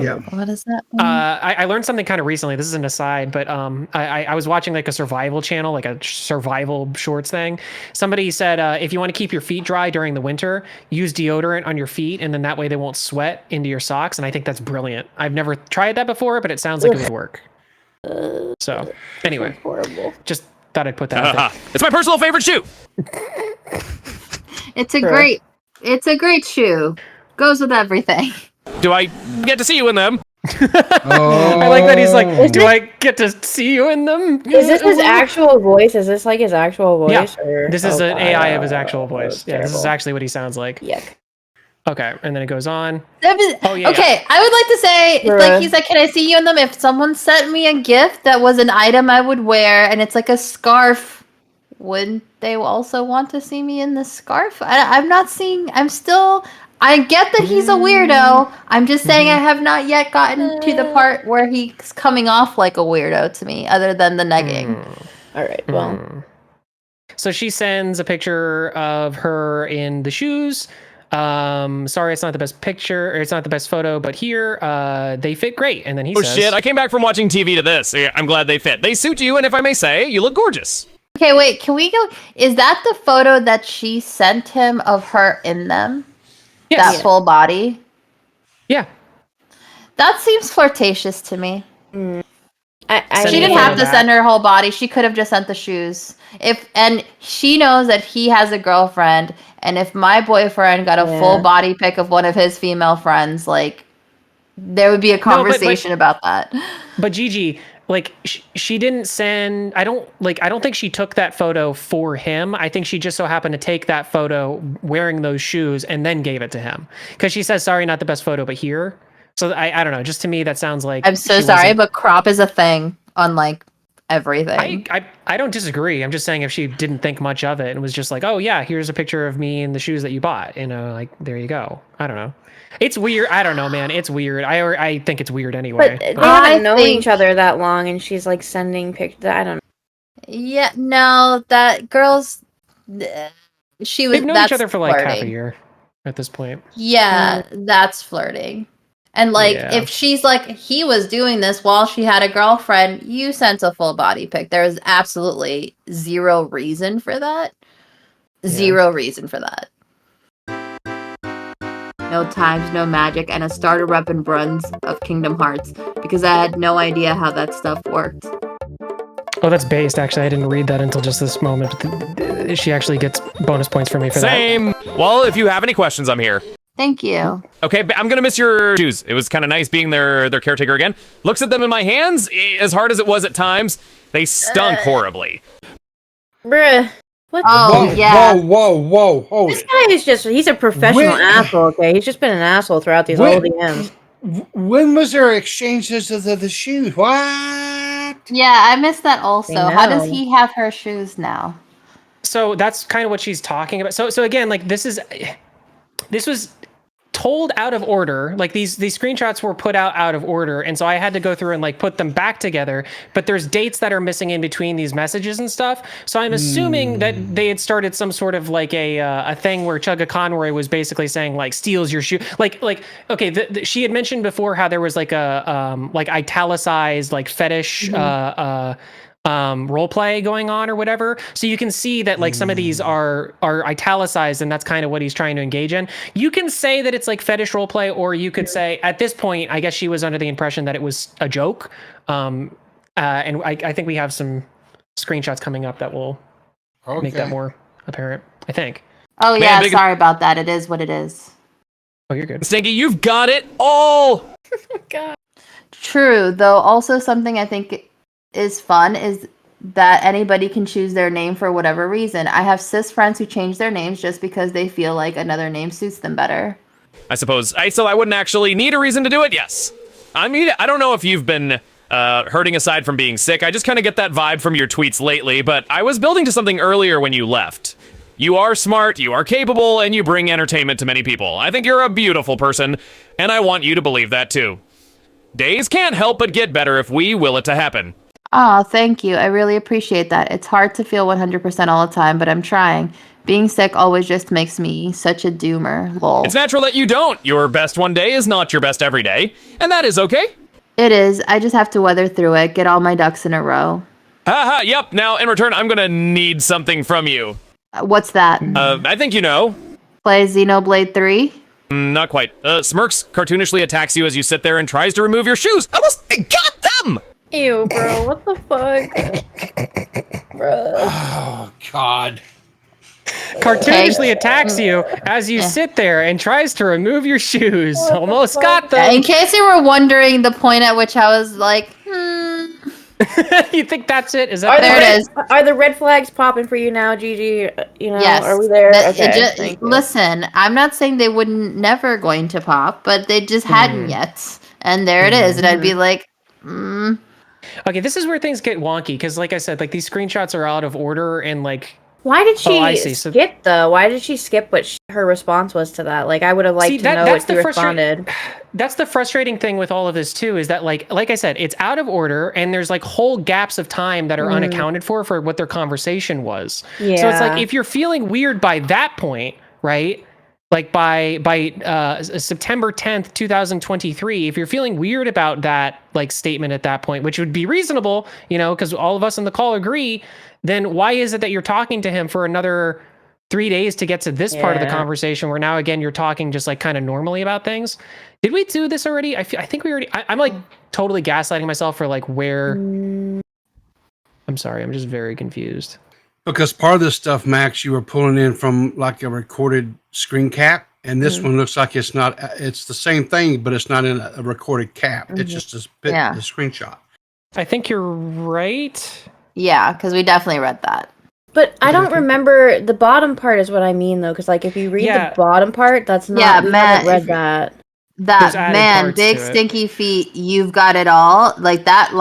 Yeah. what is that? I learned something kind of recently. This is an aside, but I was watching like a survival channel, like a survival shorts thing. Somebody said if you want to keep your feet dry during the winter, use deodorant on your feet, and then that way they won't sweat into your socks. And I think that's brilliant. I've never tried that before, but it sounds like it would work. So anyway, Horrible. just thought I'd put that out there. It's my personal favorite shoe. It's a Bro. great shoe. Goes with everything. Do I get to see you in them? Oh, I like that he's like, do I get to see you in them? Is this his actual voice? Is this like his actual voice? Yeah. Or? This is Oh, an AI of his God. actual voice. Yeah, this is Terrible. actually what he sounds like. Yuck. Okay, and then it goes on. Oh, yeah, okay, I would like to say, Bruh. like, he's like, can I see you in them? If someone sent me a gift that was an item I would wear, and it's like a scarf, wouldn't they also want to see me in the scarf? I'm not seeing. I get that he's a weirdo. I'm just saying I have not yet gotten to the part where he's coming off like a weirdo to me, other than the negging. All right. Well, So she sends a picture of her in the shoes. Sorry, it's not the best picture, or it's not the best photo, but here, they fit great. And then he Oh says, shit, I came back from watching TV to this. Yeah, I'm glad they fit. They suit you, and if I may say, you look gorgeous. Okay, wait, can we go? Is that the photo that she sent him of her in them? yes. That full body? Yeah. That seems flirtatious to me. I Send She me a didn't photo have to back. send her whole body. She could have just sent the shoes. And she knows that he has a girlfriend, and if my boyfriend got a full body pic of one of his female friends, like, there would be a conversation about that. But Gigi, like, she didn't send. I don't think she took that photo for him. I think she just so happened to take that photo wearing those shoes and then gave it to him because she says, "Sorry, not the best photo, but here." So I don't know. Just to me, that sounds like I'm so she sorry, wasn't- but crop is a thing on, like, everything. I don't disagree. I'm just saying if she didn't think much of it and was just like, oh yeah, here's a picture of me in the shoes that you bought, you know, like there you go. I don't know. It's weird. I don't know, man. It's weird. I think it's weird anyway. but they I haven't known think- each other that long, and she's like sending pictures. I don't know. Yeah, no, that girl's. She was. They've known that's each other for like half a flirting. year at this point. Yeah, that's flirting. And like, Yeah. if she's like, he was doing this while she had a girlfriend, you sent a full body pic. There is absolutely zero reason for that. Zero reason for that. No times, no magic, and a starter weapon runs of Kingdom Hearts because I had no idea how that stuff worked. Oh, that's based. Actually, I didn't read that until just this moment. She actually gets bonus points for me for that. Same. Well, if you have any questions, I'm here. Thank you. Okay, I'm gonna miss your shoes. It was kind of nice being their caretaker again. Looks at them in my hands, as hard as it was at times, they stunk horribly. Bruh. What? Oh, Whoa, yeah. whoa, hold This it. guy is just—he's a professional When- asshole. Okay, he's just been an asshole throughout these When- whole DMs. When was there exchanges of the shoes? What? Yeah, I missed that also. I How does know. he have her shoes now? So that's kind of what she's talking about. So again, like this was told out of order. Like these screenshots were put out of order, and so I had to go through and like put them back together. But there's dates that are missing in between these messages and stuff. So I'm assuming that they had started some sort of like a thing where Chugga Conroy was basically saying like steals your shoe. Like okay, she had mentioned before how there was like a like italicized like fetish role play going on or whatever. So you can see that like some of these are italicized, and that's kind of what he's trying to engage in. You can say that it's like fetish role play, or you could say at this point, I guess she was under the impression that it was a joke. And I think we have some screenshots coming up that will make that more apparent, I think. Oh, Man, yeah, big- sorry about that. It is what it is. Oh, you're good. Stinky, you've got it all. True, though also something I think is fun is that anybody can choose their name for whatever reason. I have cis friends who change their names just because they feel like another name suits them better. I suppose. So I wouldn't actually need a reason to do it? Yes. I mean, I don't know if you've been hurting aside from being sick. I just kind of get that vibe from your tweets lately, but I was building to something earlier when you left. You are smart, you are capable, and you bring entertainment to many people. I think you're a beautiful person, and I want you to believe that too. Days can't help but get better if we will it to happen. Oh, thank you. I really appreciate that. It's hard to feel 100% all the time, but I'm trying. Being sick always just makes me such a doomer. Lol. It's natural that you don't. Your best one day is not your best every day, and that is okay. It is. I just have to weather through it, get all my ducks in a row. Haha, yep. Now, in return, I'm gonna need something from you. What's that? I think you know. Play Xenoblade 3? Not quite. Smirks cartoonishly attacks you as you sit there and tries to remove your shoes. Almost got them! Ew, bro. What the fuck? Bro. Oh, God. Cartoonishly attacks you as you sit there and tries to remove your shoes. Almost got them. In case you were wondering the point at which I was like, You think that's it? Is that There it is. Are the red flags popping for you now, Gigi? You know, Yes. are we there? That- it Okay. ju- Thank you. listen, I'm not saying they wouldn't never going to pop, but they just hadn't yet. And there it is. And I'd be like, Okay, this is where things get wonky because, like I said, like these screenshots are out of order and like. Why did she Oh, I see. So- skip though? Why did she skip what her response was to that? Like, I would have liked See, to that- know that's what she the frustra- responded. That's the frustrating thing with all of this too, is that like I said, it's out of order and there's like whole gaps of time that are unaccounted for what their conversation was. So it's Yeah. like if you're feeling weird by that point, right? Like by September 10th, 2023, if you're feeling weird about that like statement at that point, which would be reasonable, you know, because all of us on the call agree, then why is it that you're talking to him for another 3 days to get to this part of the Yeah. conversation where now again you're talking just like kind of normally about things? Did we do this already? I think we already. I'm like totally gaslighting myself for like where. I'm sorry. I'm just very confused. Because part of this stuff, Max, you were pulling in from like a recorded screen cap, and this one looks like it's not. It's the same thing, but it's not in a recorded cap. It's just a bit Yeah. the screenshot. I think you're right. yeah, because we definitely read that. But I don't remember the bottom part is what I mean though, because like if you read Yeah. the bottom part, that's not. Yeah, we Matt, haven't read if- that. That There's added man, parts big to it. stinky feet. You've got it all. Like that.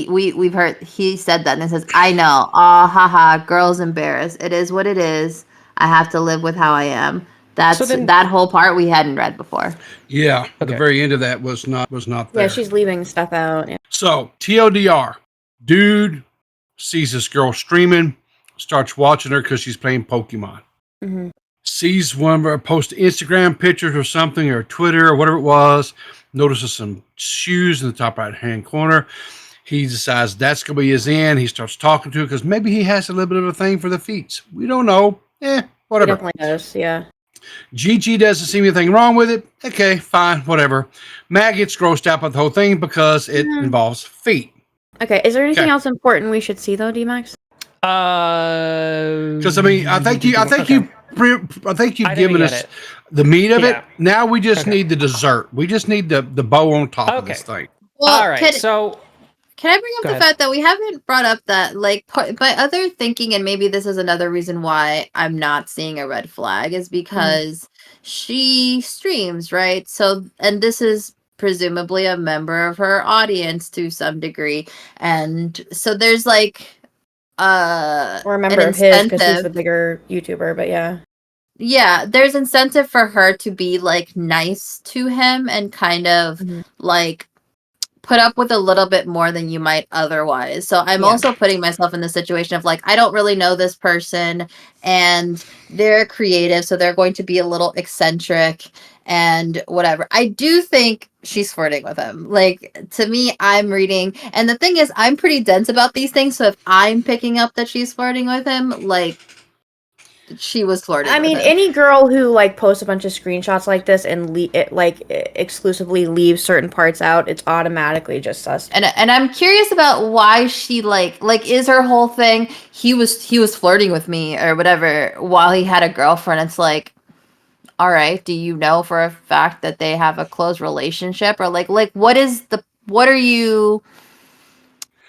We've heard. He said that, and it says, "I know. Ah, haha. Girls embarrassed. It is what it is. I have to live with how I am." That's So then- that whole part we hadn't read before. Yeah, the Okay. very end of that was not there. Yeah, she's leaving stuff out. Yeah. So TLDR, dude sees this girl streaming, starts watching her because she's playing Pokemon. Mhm. sees one of her post Instagram pictures or something, or Twitter or whatever it was, notices some shoes in the top right hand corner. He decides that's going to be his end. He starts talking to her because maybe he has a little bit of a thing for the feet. We don't know. He Whatever. definitely does, yeah. Gigi doesn't see anything wrong with it. Okay, fine, whatever. Matt gets grossed out by the whole thing because it involves feet. Okay, is there anything else important we should see though, DMax? Because I mean, I think you've given us the meat of it. Now we just need the dessert. We just need the bow on top of this thing. Well, All right, so can I bring up the fact that we haven't brought up that, like, my other thinking, and maybe this is another reason why I'm not seeing a red flag, is because she streams, right? So, and this is presumably a member of her audience to some degree, and so there's like or a member of his because he's the bigger YouTuber, but yeah, there's incentive for her to be like nice to him and kind of like put up with a little bit more than you might otherwise. So I'm also putting myself in the situation of like, I don't really know this person and they're creative, so they're going to be a little eccentric and whatever. I do think she's flirting with him. Like, to me, I'm reading, and the thing is, I'm pretty dense about these things, so if I'm picking up that she's flirting with him, like, she was flirting with him. Any girl who like posts a bunch of screenshots like this and exclusively leaves certain parts out, it's automatically just sus. And I'm curious about why she like is her whole thing he was flirting with me or whatever while he had a girlfriend. It's like, all right, do you know for a fact that they have a close relationship, or like what are you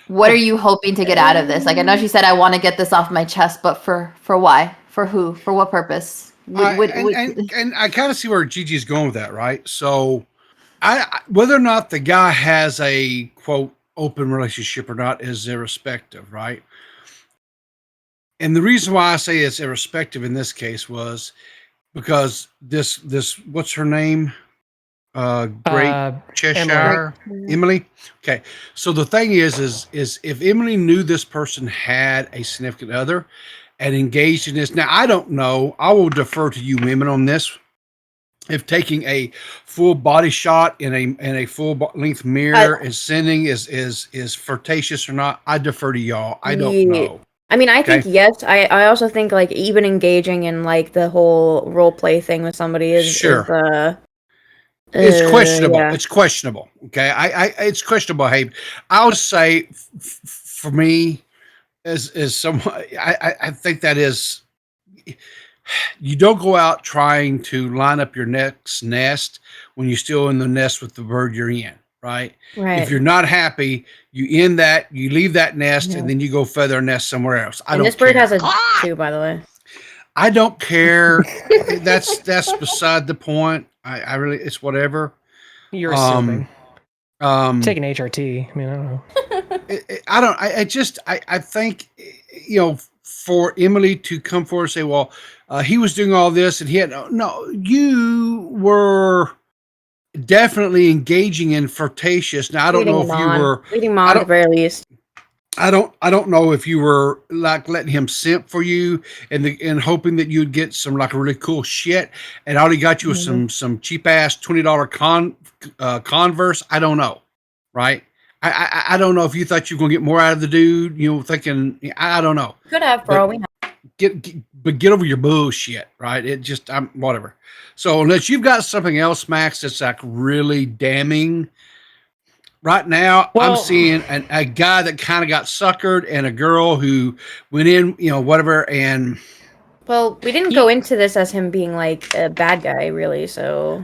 hoping to get out of this? Like, I know she said I want to get this off my chest, but for why? For who? For what purpose? And I kind of see where Gigi's going with that, right? So, whether or not the guy has a quote open relationship or not is irrespective, right? And the reason why I say it's irrespective in this case was because this what's her name? Great Cheshire Emily. Okay, so the thing is if Emily knew this person had a significant other and engaged in this, now I don't know, I will defer to you women on this, if taking a full body shot in a full length mirror and sending is flirtatious or not. I defer to y'all. I don't know. I mean, I think yes. I also think like even engaging in like the whole role play thing with somebody is it's questionable. Yeah. It's questionable. Okay, it's questionable behavior. I'll say for me, as someone, I think that is, you don't go out trying to line up your next nest when you're still in the nest with the bird you're in. Right. If you're not happy, you end that, you leave that nest, and then you go feather a nest somewhere else. I don't care. This bird has a too, by the way. I don't care. That's beside the point. I really, it's whatever. You're assuming. Take an HRT. I mean, I don't know. I think, for Emily to come forward and say, well, he was doing all this and he had, no, you were definitely engaging in flirtatious. Now, I don't know if you were leading mom at the very least. I don't know if you were like letting him simp for you and hoping that you'd get some like really cool shit, and all he got you was some cheap ass $20 Converse. I don't know, right? I don't know if you thought you were gonna get more out of the dude. Thinking I don't know. Could have, for all we know. Get over your bullshit, right? It just whatever. So unless you've got something else, Max, that's like really damning. Right now, I'm seeing a guy that kind of got suckered and a girl who went in, whatever. And well, we didn't go into this as him being like a bad guy, really. So,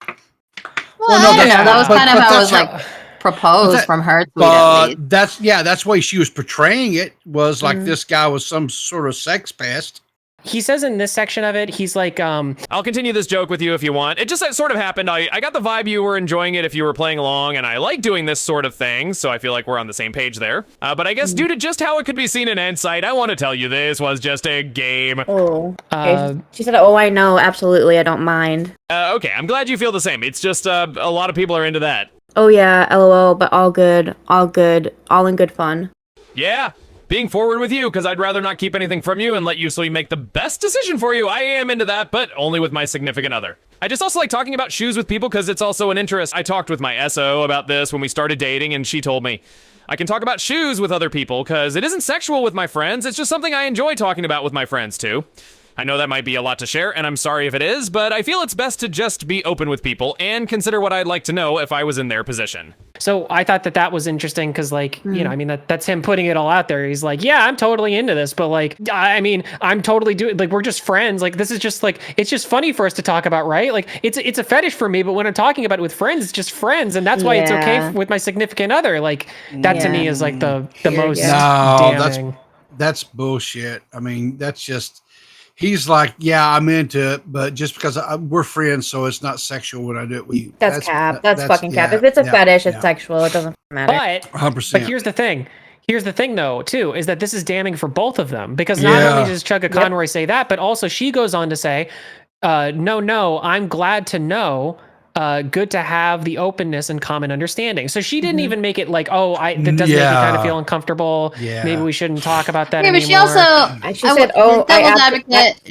well, no, that was kind of how it was like proposed from her tweet. At least. That's why she was portraying it, was like this guy was some sort of sex pest. He says in this section of it, he's like, I'll continue this joke with you if you want. It just sort of happened. I got the vibe you were enjoying it if you were playing along, and I like doing this sort of thing, so I feel like we're on the same page there. But I guess due to just how it could be seen in Insight, I want to tell you this was just a game. Oh. Okay. She said, oh, I know, absolutely, I don't mind. Okay, I'm glad you feel the same. It's just a lot of people are into that. Oh yeah, LOL, but all good, all in good fun. Yeah. being forward with you because I'd rather not keep anything from you and let you so you make the best decision for you. I am into that, but only with my significant other. I just also like talking about shoes with people because it's also an interest. I talked with my SO about this when we started dating, and she told me I can talk about shoes with other people because it isn't sexual with my friends. It's just something I enjoy talking about with my friends too. I know that might be a lot to share, and I'm sorry if it is, but I feel it's best to just be open with people and consider what I'd like to know if I was in their position. So I thought that was interesting because, like, you know, I mean, that's him putting it all out there. He's like, yeah, I'm totally into this, but like, I mean, I'm totally doing, like, we're just friends. Like, this is just like, it's just funny for us to talk about, right? Like, it's a fetish for me, but when I'm talking about it with friends, it's just friends, and that's why it's okay with my significant other. Like, that to me is like the most damning. That's bullshit. I mean, that's just. He's like, yeah, I'm into it, but just because we're friends, so it's not sexual when I do it with you. That's cap. That's fucking cap. If it's a fetish, it's sexual. It doesn't matter. But 100%. But here's the thing. Here's the thing, though, too, is that this is damning for both of them. Because not only does Chugga Conroy say that, but also she goes on to say, no, I'm glad to know. Good to have the openness and common understanding. So she didn't even make it like, that doesn't make me kind of feel uncomfortable. Yeah. Maybe we shouldn't talk about that anymore. But she also, she said,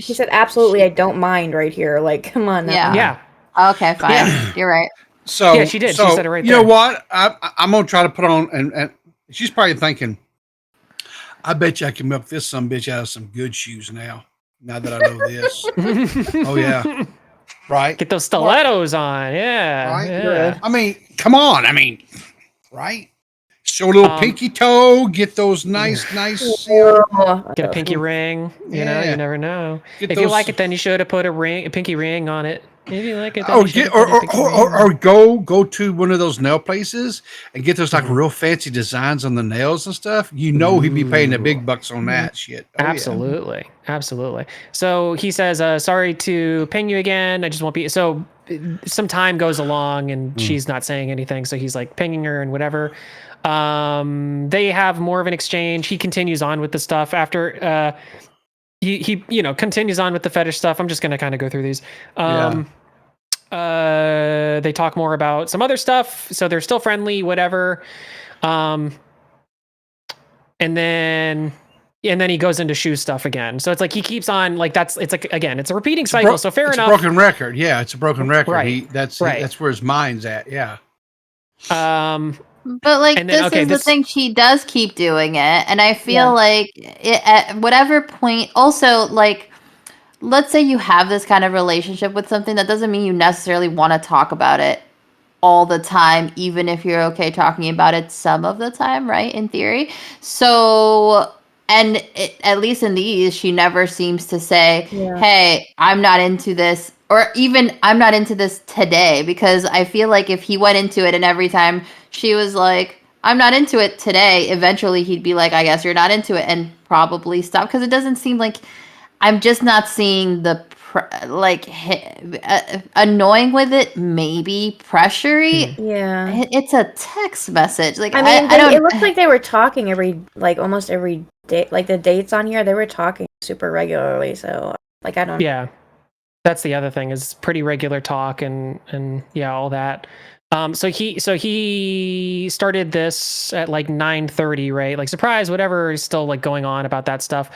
she said, absolutely, I don't mind right here. Like, come on. Yeah. Okay, fine. Yeah. You're right. So yeah, she did. She said it right there. You know what? I'm gonna try to put on, and she's probably thinking, I bet you I can milk this some bitch out of some good shoes now. Now that I know this. Oh yeah. Right. Get those stilettos on. Yeah. Right. Yeah. I mean, come on. I mean, right. Show a little pinky toe. Get those nice. Get a pinky ring. You know, you never know. If you like it, then you should have put a pinky ring on it. Maybe you like it. Or go to one of those nail places and get those like real fancy designs on the nails and stuff. You know, he'd be paying the big bucks on that shit. Oh, absolutely. So he says, sorry to ping you again. I just won't be. So some time goes along and she's not saying anything. So he's like pinging her and whatever. They have more of an exchange. He continues on with the stuff after, he continues on with the fetish stuff. I'm just going to kind of go through these. They talk more about some other stuff. So they're still friendly, whatever. And then he goes into shoe stuff again. So it's like he keeps on like it's a repeating cycle. So fair enough. It's a broken record. Yeah, it's a broken record. Right. That's where his mind's at. Yeah. But like the thing, she does keep doing it, and I feel like at whatever point. Also, like, let's say you have this kind of relationship with something, that doesn't mean you necessarily want to talk about it all the time, even if you're okay talking about it some of the time, right? In theory. So, at least in these, she never seems to say, "Hey, I'm not into this." Or even, I'm not into this today, because I feel like if he went into it and every time she was like, I'm not into it today, eventually he'd be like, I guess you're not into it, and probably stop. Because it doesn't seem like, I'm just not seeing the, annoying with it, maybe pressury. Yeah. It's a text message. Like, I mean, it looks like they were talking almost every day. Like the dates on here, they were talking super regularly. So, like, I don't. Yeah. That's the other thing, is pretty regular talk and all that. So he started this at like 9:30, right? Like, surprise, whatever is still like going on about that stuff,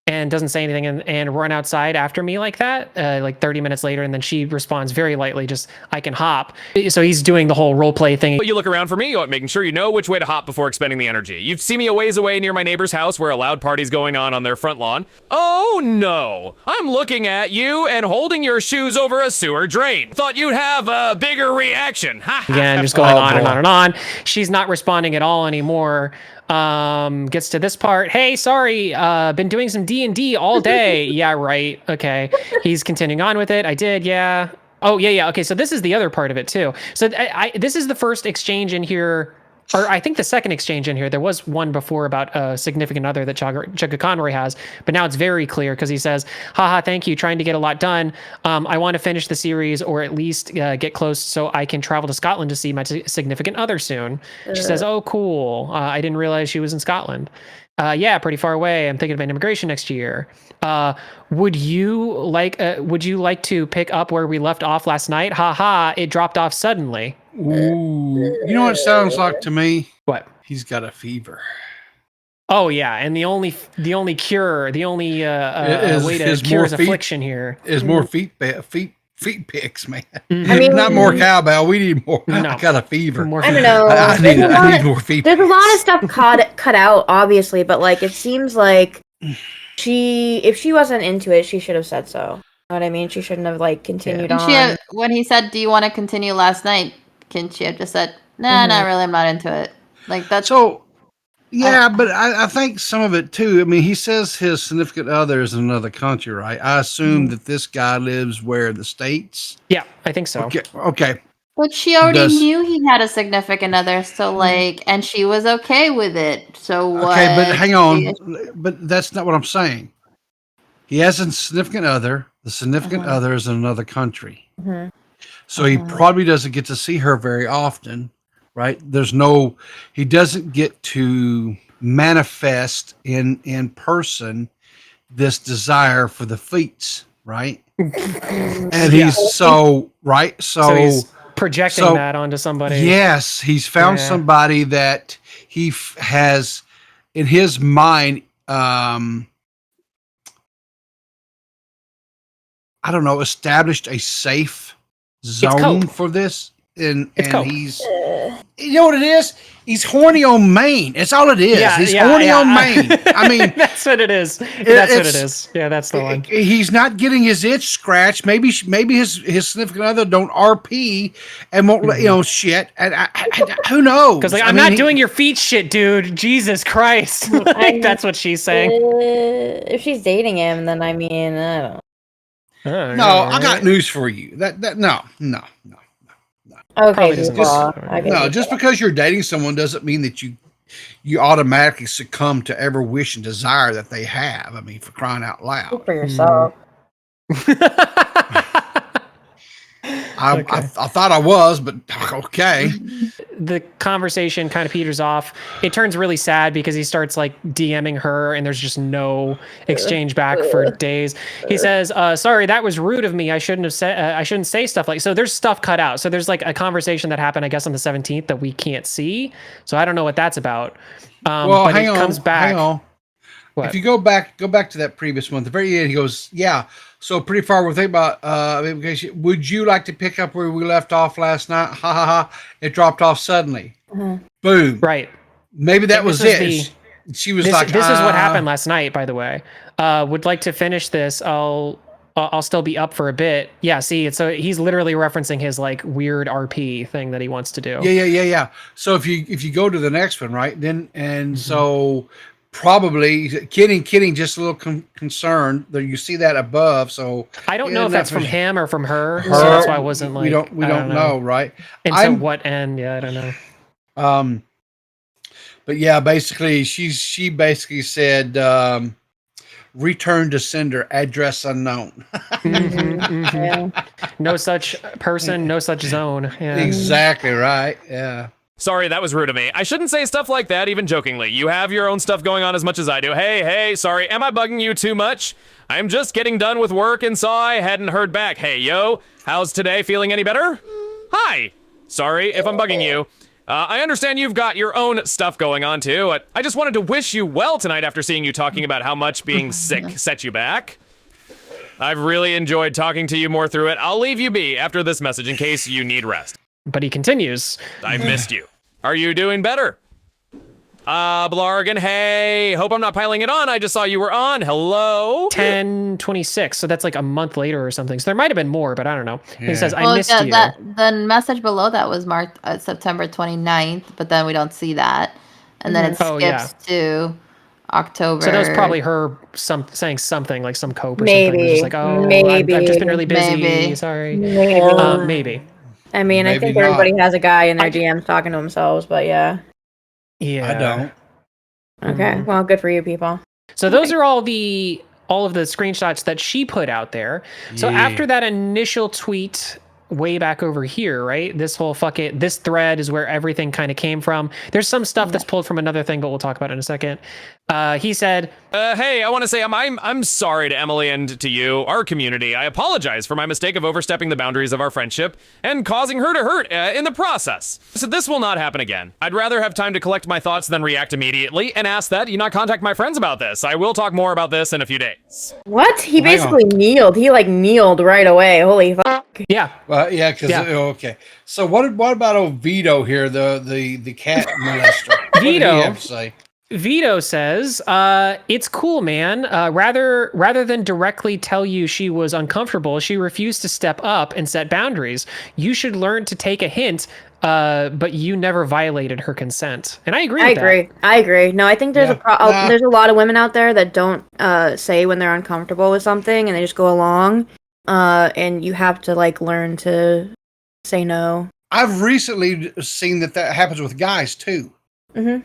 and doesn't say anything and run outside after me like that, like 30 minutes later. And then she responds very lightly, just, I can hop. So he's doing the whole role play thing. But you look around for me, making sure you know which way to hop before expending the energy. You see me a ways away near my neighbor's house where a loud party's going on their front lawn. Oh no, I'm looking at you and holding your shoes over a sewer drain. Thought you'd have a bigger reaction. Again, just going on and on and on. She's not responding at all anymore. Gets to this part. Hey, sorry, been doing some D&D all day. Yeah, right. Okay. He's continuing on with it. I did. Yeah. Oh, yeah. Okay. So this is the other part of it too. So this is the first exchange in here, or I think the second exchange in here. There was one before about a significant other that Chugga Conroy has, but now it's very clear because he says, haha, thank you, trying to get a lot done. I want to finish the series, or at least get close so I can travel to Scotland to see my significant other soon. She says, oh, cool. I didn't realize she was in Scotland. Yeah, pretty far away. I'm thinking about immigration next year. Would you like to pick up where we left off last night? Haha, it dropped off suddenly. Ooh. You know what it sounds like to me? What? He's got a fever. Oh yeah, and the only cure, the only way to cure his affliction here is more feet pics, man. I mean, not more cowbell. We need more. No. I got a fever. More I don't know. I need more feet. There's a lot of stuff cut out, obviously, but like it seems like if she wasn't into it, she should have said so. You know what I mean? She shouldn't have like continued on. When he said, "Do you want to continue last night?" Can she have just said, "Nah, not really. I'm not into it." Like that's so. Yeah, but I think some of it too. I mean, he says his significant other is in another country, right? I assume that this guy lives where, the States? Yeah, I think so. Okay. But she already knew he had a significant other, so like, and she was okay with it. So what? Okay, but hang on. But that's not what I'm saying. He has a significant other. The significant other is in another country. So he probably doesn't get to see her very often. Right? He doesn't get to manifest in person this desire for the feats, right? And he's so he's projecting that onto somebody. Yes, he's found somebody that he has in his mind. I don't know, established a safe zone for this. And he's, you know what it is? He's horny on Maine. It's all it is. He's horny on Maine. I mean, that's what it is. That's what it is. Yeah, that's the one. He's not getting his itch scratched. Maybe his significant other don't RP and won't let shit. And who knows? Because like I'm not doing your feet shit, dude. Jesus Christ. Like, that's what she's saying. If she's dating him, then I mean, I don't know. No, I got news for you. No. Okay, just because you're dating someone doesn't mean that you automatically succumb to every wish and desire that they have. I mean, for crying out loud. Speak for yourself. I thought I was, but okay. The conversation kind of peters off. It turns really sad because he starts like DMing her and there's just no exchange back for days. He says, sorry, that was rude of me. I shouldn't say stuff like, so there's stuff cut out. So there's like a conversation that happened, I guess, on the 17th that we can't see. So I don't know what that's about. Well, but it comes back. Hang on. What? If you go back to that previous one, at the very end, he goes, yeah, so pretty far we're thinking about vacation. Would you like to pick up where we left off last night? Ha ha ha. It dropped off suddenly. Boom. Right. Maybe that was it. She was like, this is what happened last night, by the way. Would like to finish this. I'll still be up for a bit. Yeah, see, so he's literally referencing his like weird RP thing that he wants to do. Yeah. So if you go to the next one, right? Then so probably kidding, just a little concerned that you see that above. So I don't know if that's from him or from her. So that's why I wasn't like, we don't know, right? And so what end? Yeah, I don't know. But yeah, basically she basically said, return to sender, address unknown. Yeah. No such person, no such zone. Yeah. Exactly right. Yeah. Sorry, that was rude of me. I shouldn't say stuff like that, even jokingly. You have your own stuff going on as much as I do. Hey, sorry, am I bugging you too much? I'm just getting done with work and saw I hadn't heard back. Hey, yo, how's today? Feeling any better? Hi. Sorry if I'm bugging you. I understand you've got your own stuff going on, too. I just wanted to wish you well tonight after seeing you talking about how much being sick set you back. I've really enjoyed talking to you more through it. I'll leave you be after this message in case you need rest. But he continues. I missed you. Are you doing better? Blargan, hey. Hope I'm not piling it on. I just saw you were on. Hello? 10/26. So that's like a month later or something. So there might have been more, but I don't know. Yeah. He says, I missed you. The message below that was marked September 29th, but then we don't see that. And then it skips to October. So that was probably her saying something like some cope or maybe. Something. Just like, oh, maybe. I've just been really busy. Maybe. Sorry. Maybe. I mean, I think everybody has a guy in their DMs talking to themselves, but yeah. Yeah. I don't. Okay. Well, good for you people. So those are all of the screenshots that she put out there. So after that initial tweet way back over here, right? This whole this thread is where everything kind of came from. There's some stuff that's pulled from another thing, but we'll talk about it in a second. He said, hey, I want to say I'm sorry to Emily and to you, our community. I apologize for my mistake of overstepping the boundaries of our friendship and causing her to hurt in the process. So this will not happen again. I'd rather have time to collect my thoughts than react immediately, and ask that you not contact my friends about this. I will talk more about this in a few days. What? He basically kneeled. He like kneeled right away. Holy fuck. Yeah. Well, yeah, because okay. So what about old Vito here, the cat molester? What did he have to say? Vito says, it's cool, man. Rather than directly tell you she was uncomfortable, she refused to step up and set boundaries. You should learn to take a hint, but you never violated her consent. And I agree with that. I agree. No, I think there's there's a lot of women out there that don't say when they're uncomfortable with something and they just go along. And you have to like learn to say no. I've recently seen that happens with guys too. Mm-hmm.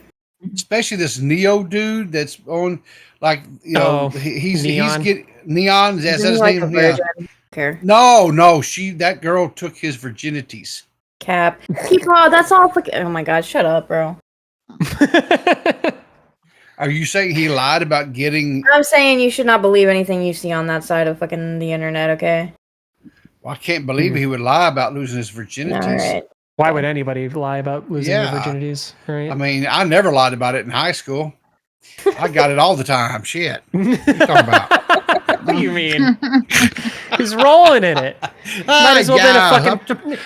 Especially this Neo dude that's on, like, you know, he's getting Neon. That's his like name. Yeah. No, that girl took his virginities. Cap. People, that's all. Oh my god, shut up, bro. Are you saying he lied about getting? I'm saying you should not believe anything you see on that side of fucking the internet. Okay. Well, I can't believe he would lie about losing his virginities. All right. Why would anybody lie about losing their virginities? Right? I mean, I never lied about it in high school. I got it all the time. Shit. What are you talking about? What do you mean? He's rolling in it. Might as well been a fucking.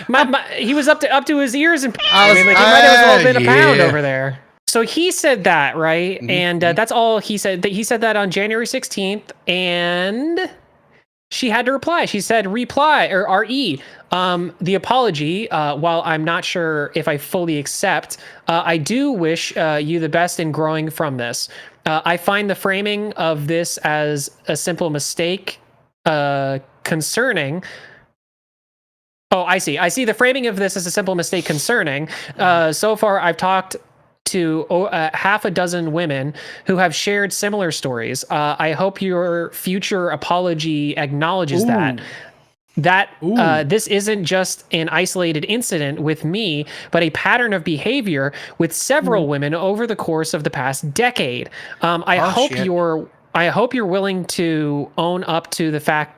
He was up to his ears in. I mean, like he might as well have been a pound over there. So he said that, right? Mm-hmm. And that's all he said. He said that on January 16th, and she had to reply. She said, reply, or RE. The apology, while I'm not sure if I fully accept, I do wish you the best in growing from this. I find the framing of this as a simple mistake concerning... Oh, I see. I see the framing of this as a simple mistake concerning. So far, I've talked to half a dozen women who have shared similar stories. I hope your future apology acknowledges that this isn't just an isolated incident with me, but a pattern of behavior with several women over the course of the past decade. I hope you're willing to own up to the fact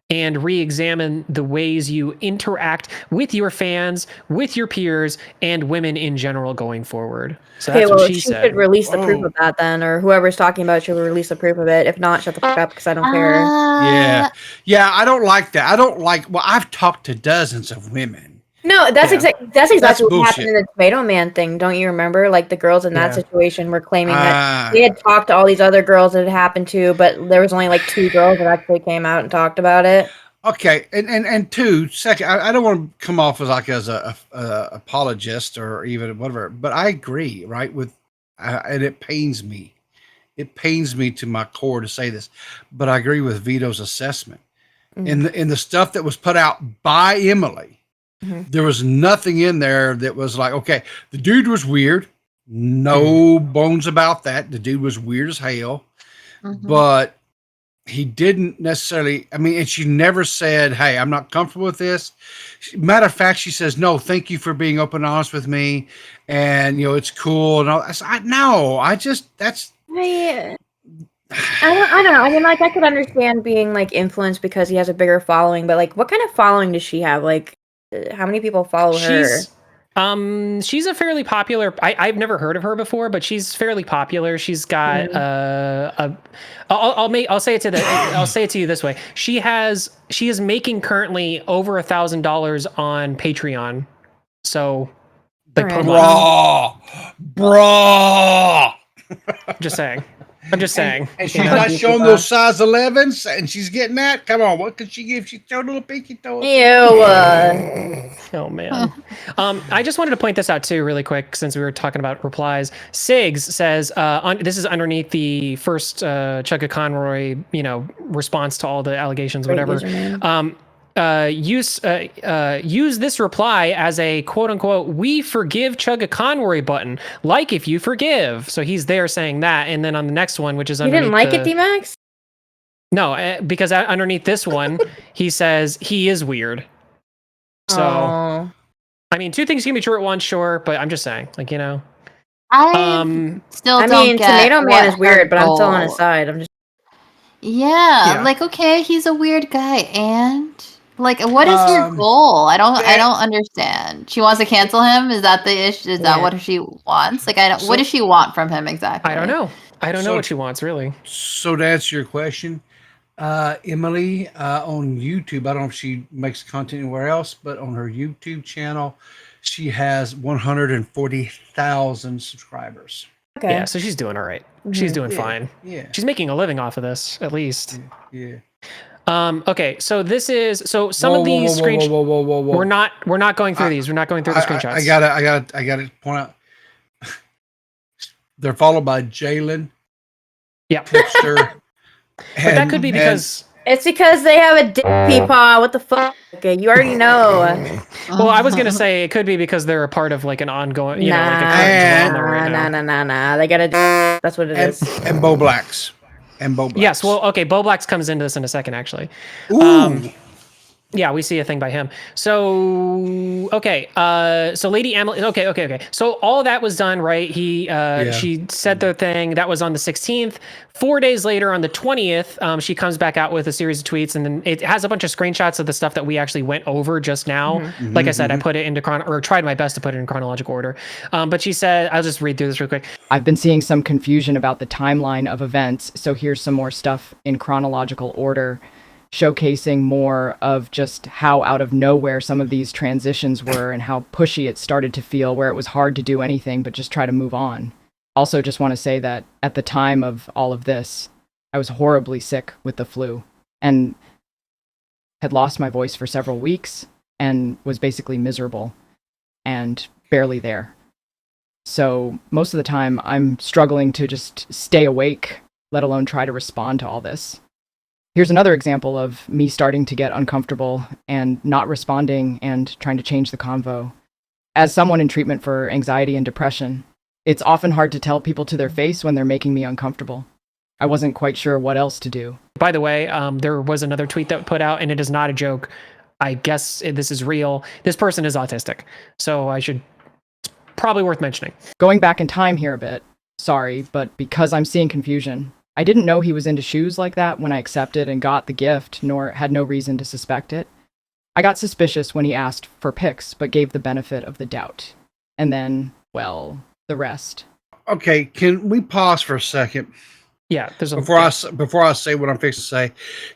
and re-examine the ways you interact with your fans, with your peers, and women in general going forward. So that's what she said. Should release the proof of that then, or whoever's talking about it should release the proof of it. If not, shut the fuck up because I don't care. Yeah, I don't like that. I don't like. Well, I've talked to dozens of women. No, that's exactly what happened in the Tomato Man thing. Don't you remember? Like the girls in that situation were claiming that they had talked to all these other girls that it happened to, but there was only like 2 girls that actually came out and talked about it. Okay, and second, I don't want to come off as a apologist or even whatever, but I agree, right? And it pains me. It pains me to my core to say this, but I agree with Vito's assessment. Mm-hmm. In the stuff that was put out by Emily. Mm-hmm. There was nothing in there that was like, okay, the dude was weird. No bones about that. The dude was weird as hell. Mm-hmm. But he didn't necessarily, I mean, and she never said, hey, I'm not comfortable with this. Matter of fact, she says, no, thank you for being open and honest with me. And, you know, it's cool. And all. I don't know. I don't know. I mean, like, I could understand being, like, influenced because he has a bigger following. But, like, what kind of following does she have? Like, how many people follow her? She's a fairly popular. I've never heard of her before, but she's fairly popular. She's got I'll say it to you this way. She is making currently over $1,000 on Patreon. So, like, per month. Bro. Just saying. I'm just saying. And she's not showing those size 11s, and she's getting that. Come on, what could she give? She showed a little pinky toe. Ew. Oh man. I just wanted to point this out too, really quick, since we were talking about replies. Sigs says, this is underneath the first Chugga Conroy, response to all the allegations, whatever. Use this reply as a quote unquote "we forgive Chugga Conroy" button, like if you forgive. So he's there saying that, and then on the next one, which is you didn't like it, D.Max? No, because underneath this one, he says he is weird. So, Aww. I mean, two things can be true at once, sure, but I'm just saying, like, you know. I still don't mean, get Tomato Man is weird, but I'm still on his goal. side. I'm just. Yeah, like, okay, he's a weird guy, and like, what is her goal? I don't understand. She wants to cancel him. Is that the issue? Is that what she wants? Like, I don't. What does she want from him exactly? I don't know. I don't know what she wants really. So to answer your question, Emily on YouTube, I don't know if she makes content anywhere else, but on her YouTube channel, she has 140,000 subscribers. Okay. Yeah, so she's doing all right. She's doing fine. Yeah. She's making a living off of this, at least. Yeah. Okay, so this is some of these screenshots. We're not going through these. We're not going through the screenshots. I gotta point out. They're followed by Jalen. Yeah. Tipster. But that could be because it's because they have a dick peepaw. What the fuck? Okay, you already know. Well, I was gonna say it could be because they're a part of like an ongoing, like a current drama right now. Nah. They gotta. That's what it is. And Bo Blacks. Yes. Well, okay. Bo Blacks comes into this in a second, actually. Ooh. Yeah, we see a thing by him. So, okay. So Lady Emily, okay. So all that was done, right? She said the thing that was on the 16th. 4 days later, on the 20th, she comes back out with a series of tweets, and then it has a bunch of screenshots of the stuff that we actually went over just now. Like I said, I put it into tried my best to put it in chronological order. But she said, I'll just read through this real quick. I've been seeing some confusion about the timeline of events, so here's some more stuff in chronological order, showcasing more of just how out of nowhere some of these transitions were and how pushy it started to feel, where it was hard to do anything but just try to move on. Also, just want to say that at the time of all of this, I was horribly sick with the flu and had lost my voice for several weeks and was basically miserable and barely there. So most of the time, I'm struggling to just stay awake, let alone try to respond to all this. Here's another example of me starting to get uncomfortable and not responding and trying to change the convo. As someone in treatment for anxiety and depression, it's often hard to tell people to their face when they're making me uncomfortable. I wasn't quite sure what else to do. By the way, there was another tweet that put out, and it is not a joke. I guess this is real. This person is autistic, so it's probably worth mentioning. Going back in time here a bit, sorry, but because I'm seeing confusion, I didn't know he was into shoes like that when I accepted and got the gift, nor had no reason to suspect it. I got suspicious when he asked for pics, but gave the benefit of the doubt. And then, well, the rest. Okay, can we pause for a second? Yeah, before I say what I'm fixing to say,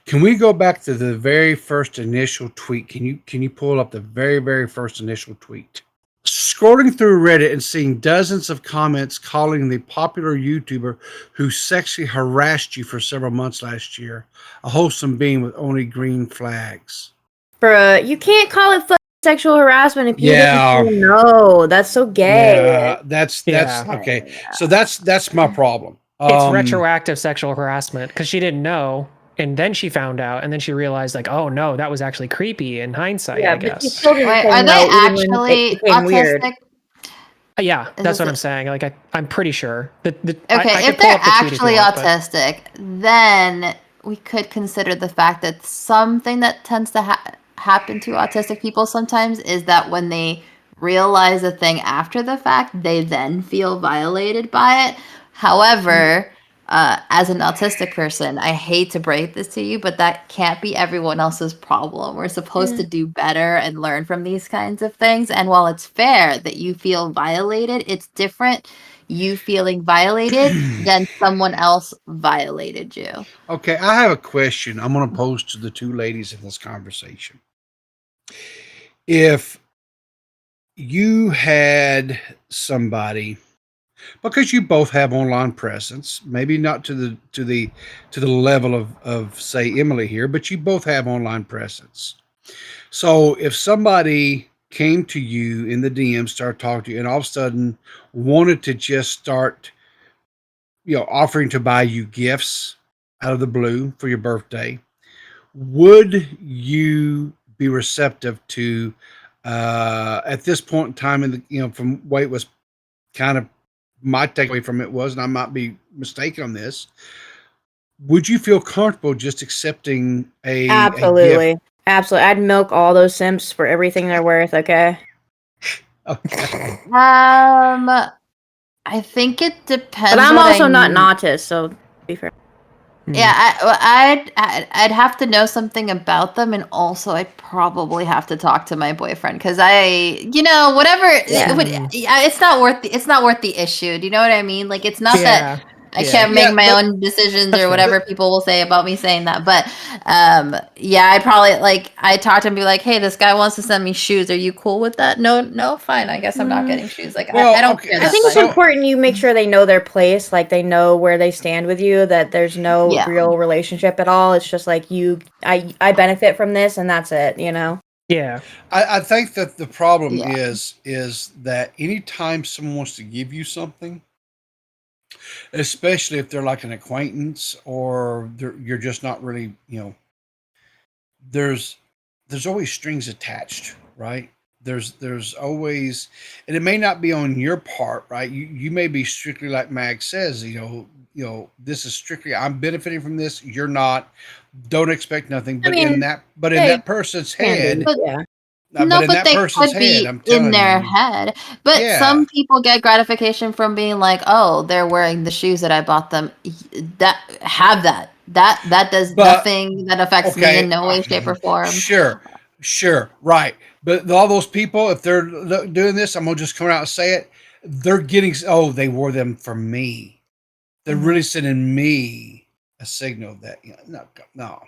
can we go back to the very first initial tweet? Can you pull up the very, very first initial tweet? Scrolling through Reddit and seeing dozens of comments calling the popular YouTuber who sexually harassed you for several months last year a wholesome being with only green flags. Bruh, you can't call it sexual harassment if you didn't know. That's so gay. Yeah, that's okay. So that's my problem. It's retroactive sexual harassment because she didn't know. And then she found out, and then she realized, like, oh no, that was actually creepy in hindsight, I guess. Wait, are they actually autistic? Yeah, that's what I'm saying. Like, I'm pretty sure. Okay, if they're actually autistic, then we could consider the fact that something that tends to happen to autistic people sometimes is that when they realize a thing after the fact, they then feel violated by it. However, as an autistic person, I hate to break this to you, but that can't be everyone else's problem. We're supposed to do better and learn from these kinds of things. And while it's fair that you feel violated, it's different you feeling violated than someone else violated you. Okay, I have a question I'm going to pose to the two ladies in this conversation. If you had somebody, because you both have online presence, maybe not to the level of say Emily here, but you both have online presence. So if somebody came to you in the DM, started talking to you, and all of a sudden wanted to just start, offering to buy you gifts out of the blue for your birthday, would you be receptive to, at this point in time, in the, from what it was kind of my takeaway from it was, and I might be mistaken on this, would you feel comfortable just accepting a Absolutely. gift? Absolutely. I'd milk all those simps for everything they're worth, okay? Okay. I think it depends. But I'm what also I not an need. autist, so be fair. Yeah, I'd have to know something about them, and also I'd probably have to talk to my boyfriend because whatever. It's not worth the issue. Do you know what I mean? Like, it's not that I can't make my own decisions or whatever people will say about me saying that. But I'd probably I talk to him and be like, hey, this guy wants to send me shoes. Are you cool with that? No, fine. I guess I'm not getting shoes. Like, I don't care. I think it's important you make sure they know their place, like they know where they stand with you, that there's no real relationship at all. It's just like I benefit from this and that's it, you know? Yeah. I think that the problem is that anytime someone wants to give you something, especially if they're like an acquaintance or you're just not really, there's always strings attached, right? There's always, and it may not be on your part, right? You may be strictly like Mag says, this is strictly I'm benefiting from this. You're not. Don't expect nothing. But in that person's head, but they could be in their head. But some people get gratification from being like, oh, they're wearing the shoes that I bought them. That does nothing that affects me in no way, shape, or form. Sure, right. But all those people, if they're doing this, I'm gonna just come out and say it. They're getting. Oh, they wore them for me. They're really sending me a signal that no.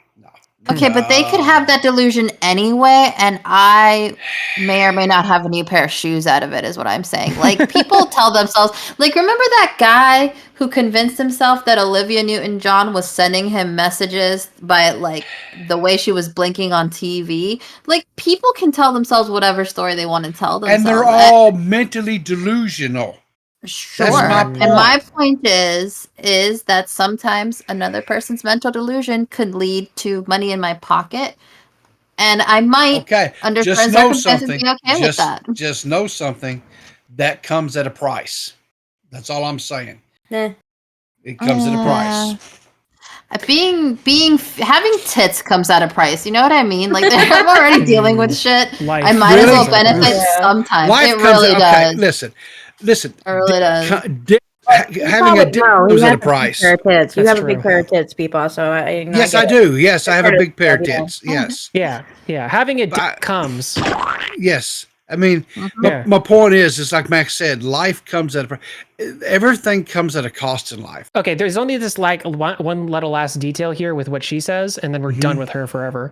Okay, but they could have that delusion anyway, and I may or may not have a new pair of shoes out of it, is what I'm saying. Like, people tell themselves, like, remember that guy who convinced himself that Olivia Newton-John was sending him messages by, like, the way she was blinking on TV? Like, people can tell themselves whatever story they want to tell themselves. And they're all mentally delusional. Sure. And my point is that sometimes another person's mental delusion could lead to money in my pocket. And I might, under certain circumstances, be okay with that. Just know something. That comes at a price. That's all I'm saying. It comes at a price. Having tits comes at a price. You know what I mean? Like, I'm already dealing with shit. Life I might as well benefit sometimes. It really does. Listen. It really does. Having a dick comes at a price. You have a big pair of tits, people. So yes, I do. Yes, I have a big pair of tits. Yes. Yeah. Having a dick comes. Yes. I mean, my point is like Max said, life comes at everything comes at a cost in life. Okay, there's only this like one little last detail here with what she says, and then we're done with her forever.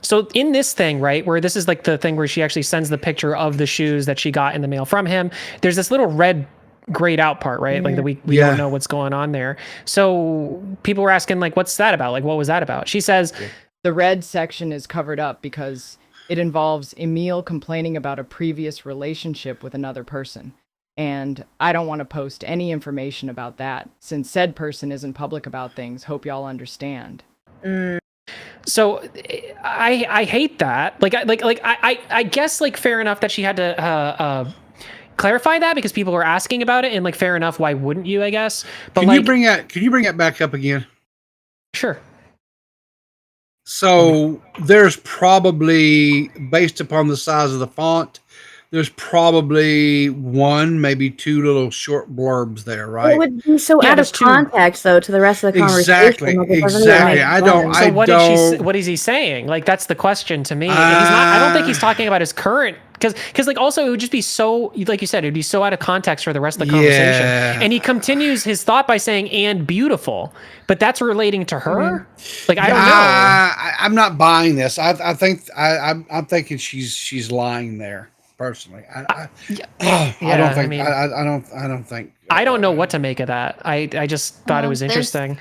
So in this thing, right, where this is like the thing where she actually sends the picture of the shoes that she got in the mail from him, there's this little red grayed out part, right? Like we don't know what's going on there. So people were asking, like, what's that about? Like, what was that about? She says, the red section is covered up because it involves Emil complaining about a previous relationship with another person. And I don't want to post any information about that since said person isn't public about things. Hope y'all understand. So I hate that. I guess, like, fair enough that she had to clarify that because people were asking about it, and like, fair enough, why wouldn't you, I guess? But can you bring it back up again? Sure. So there's probably, based upon the size of the font, there's probably one, maybe two little short blurbs there, right? It would be so out of context, though, to the rest of the conversation. Exactly. What is he saying? Like, that's the question to me. I don't think he's talking about his current, because like, also, it would just be so, like you said, it'd be so out of context for the rest of the conversation. And he continues his thought by saying, and beautiful, but that's relating to her. Like, I don't know. I'm not buying this. I'm thinking she's lying there. Personally, I don't think. I don't know what to make of that. I just thought it was interesting.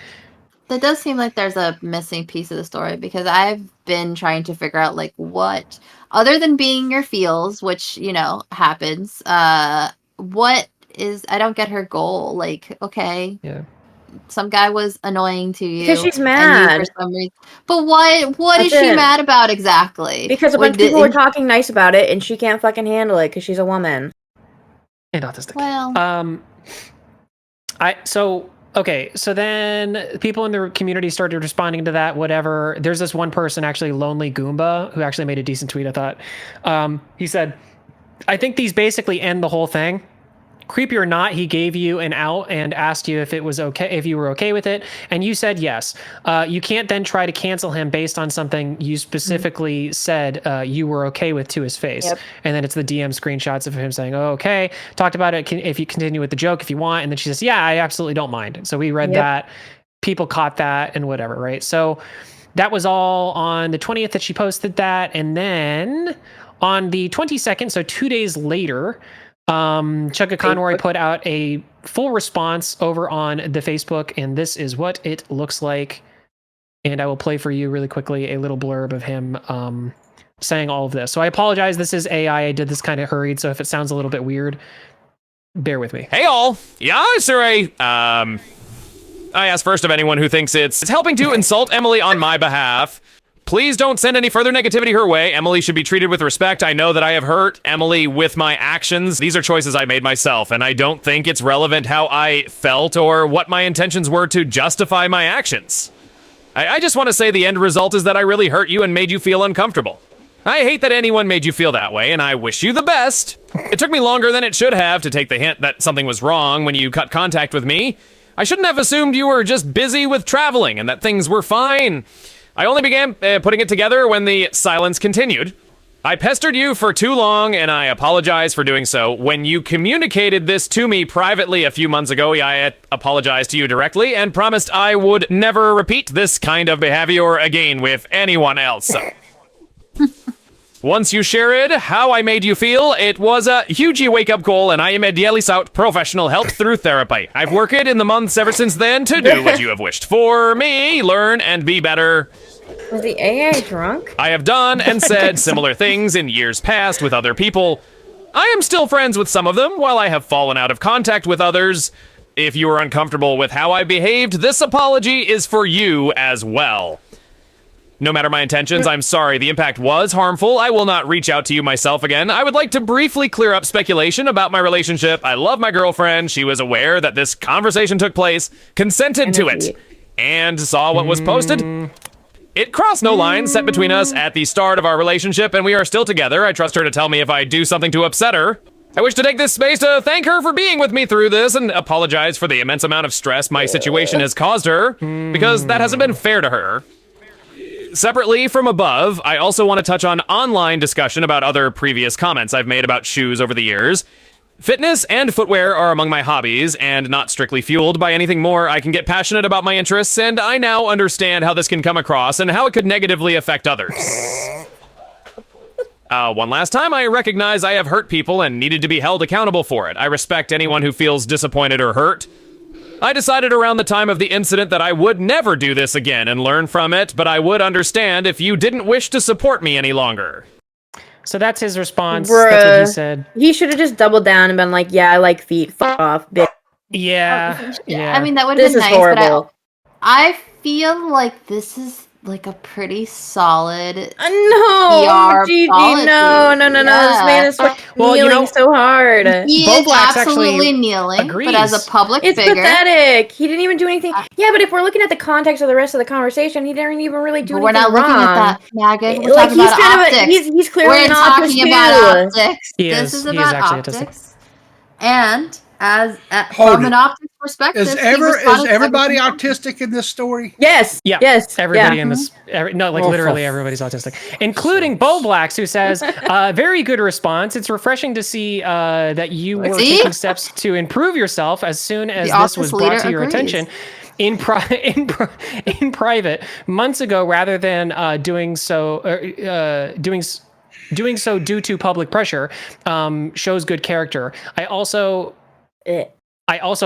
That does seem like there's a missing piece of the story, because I've been trying to figure out, like, what, other than being your feels, which, happens, what is, I don't get her goal. Like, okay. Yeah. Some guy was annoying to you because she's mad for some reason. But what is she mad about exactly? Because a bunch of people were talking nice about it, and she can't fucking handle it because she's a woman and autistic. Well, okay, so then people in the community started responding to that, whatever. There's this one person, actually, Lonely Goomba, who actually made a decent tweet, I thought. He said, I think these basically end the whole thing. Creepy or not, he gave you an out and asked you if it was okay, if you were okay with it, and you said yes. You can't then try to cancel him based on something you specifically said you were okay with to his face. Yep. And then it's the DM screenshots of him saying, "Oh, okay, talked about it. If you continue with the joke, if you want." And then she says, "Yeah, I absolutely don't mind." So we read that. People caught that and whatever, right? So that was all on the 20th that she posted that, and then on the 22nd, so 2 days later. Chugga Conroy put out a full response over on the Facebook, and this is what it looks like. And I will play for you really quickly a little blurb of him saying all of this. So I apologize. This is AI. I did this kind of hurried, so if it sounds a little bit weird, bear with me. Hey all. Yeah, sir. I ask first of anyone who thinks it's helping to insult Emily on my behalf. Please don't send any further negativity her way. Emily should be treated with respect. I know that I have hurt Emily with my actions. These are choices I made myself, and I don't think it's relevant how I felt or what my intentions were to justify my actions. I just want to say the end result is that I really hurt you and made you feel uncomfortable. I hate that anyone made you feel that way, and I wish you the best. It took me longer than it should have to take the hint that something was wrong when you cut contact with me. I shouldn't have assumed you were just busy with traveling and that things were fine. I only began putting it together when the silence continued. I pestered you for too long, and I apologize for doing so. When you communicated this to me privately a few months ago, I apologized to you directly and promised I would never repeat this kind of behavior again with anyone else. Once you shared how I made you feel, it was a huge wake-up call, and I immediately sought professional help through therapy. I've worked in the months ever since then to do what you have wished for me, learn and be better. Was the AI drunk? I have done and said similar things in years past with other people. I am still friends with some of them, while I have fallen out of contact with others. If you are uncomfortable with how I behaved, this apology is for you as well. No matter my intentions, I'm sorry. The impact was harmful. I will not reach out to you myself again. I would like to briefly clear up speculation about my relationship. I love my girlfriend. She was aware that this conversation took place, consented to it, and saw what was posted. It crossed no lines set between us at the start of our relationship, and we are still together. I trust her to tell me if I do something to upset her. I wish to take this space to thank her for being with me through this and apologize for the immense amount of stress my situation has caused her, because that hasn't been fair to her. Separately from above, I also want to touch on online discussion about other previous comments I've made about shoes over the years. Fitness and footwear are among my hobbies, and not strictly fueled by anything more. I can get passionate about my interests, and I now understand how this can come across and how it could negatively affect others. One last time, I recognize I have hurt people and needed to be held accountable for it. I respect anyone who feels disappointed or hurt. I decided around the time of the incident that I would never do this again and learn from it, but I would understand if you didn't wish to support me any longer. So that's his response. That's what he said. He should have just doubled down and been like, yeah, I like feet. Fuck off, bitch. Yeah. I mean, that would have been nice, horrible. But I feel like this is like a pretty solid no, Gigi, no. This man is kneeling so hard. He is absolutely kneeling, but as a public it's figure, pathetic. He didn't even do anything. Yeah, but if we're looking at the context of the rest of the conversation, he didn't even really do anything wrong. We're not looking at that, Maggot. We're talking about optics. He's clearly we're talking about optics. This is about optics. Autistic. And from an optics perspective, is everybody autistic in this story? Yes. Yeah. Yes. Everybody in this, literally everybody's autistic, including Bo Blacks, who says, "Very good response. It's refreshing to see that you were taking steps to improve yourself as soon as this was brought to your attention." In private months ago, rather than doing so due to public pressure, shows good character. I also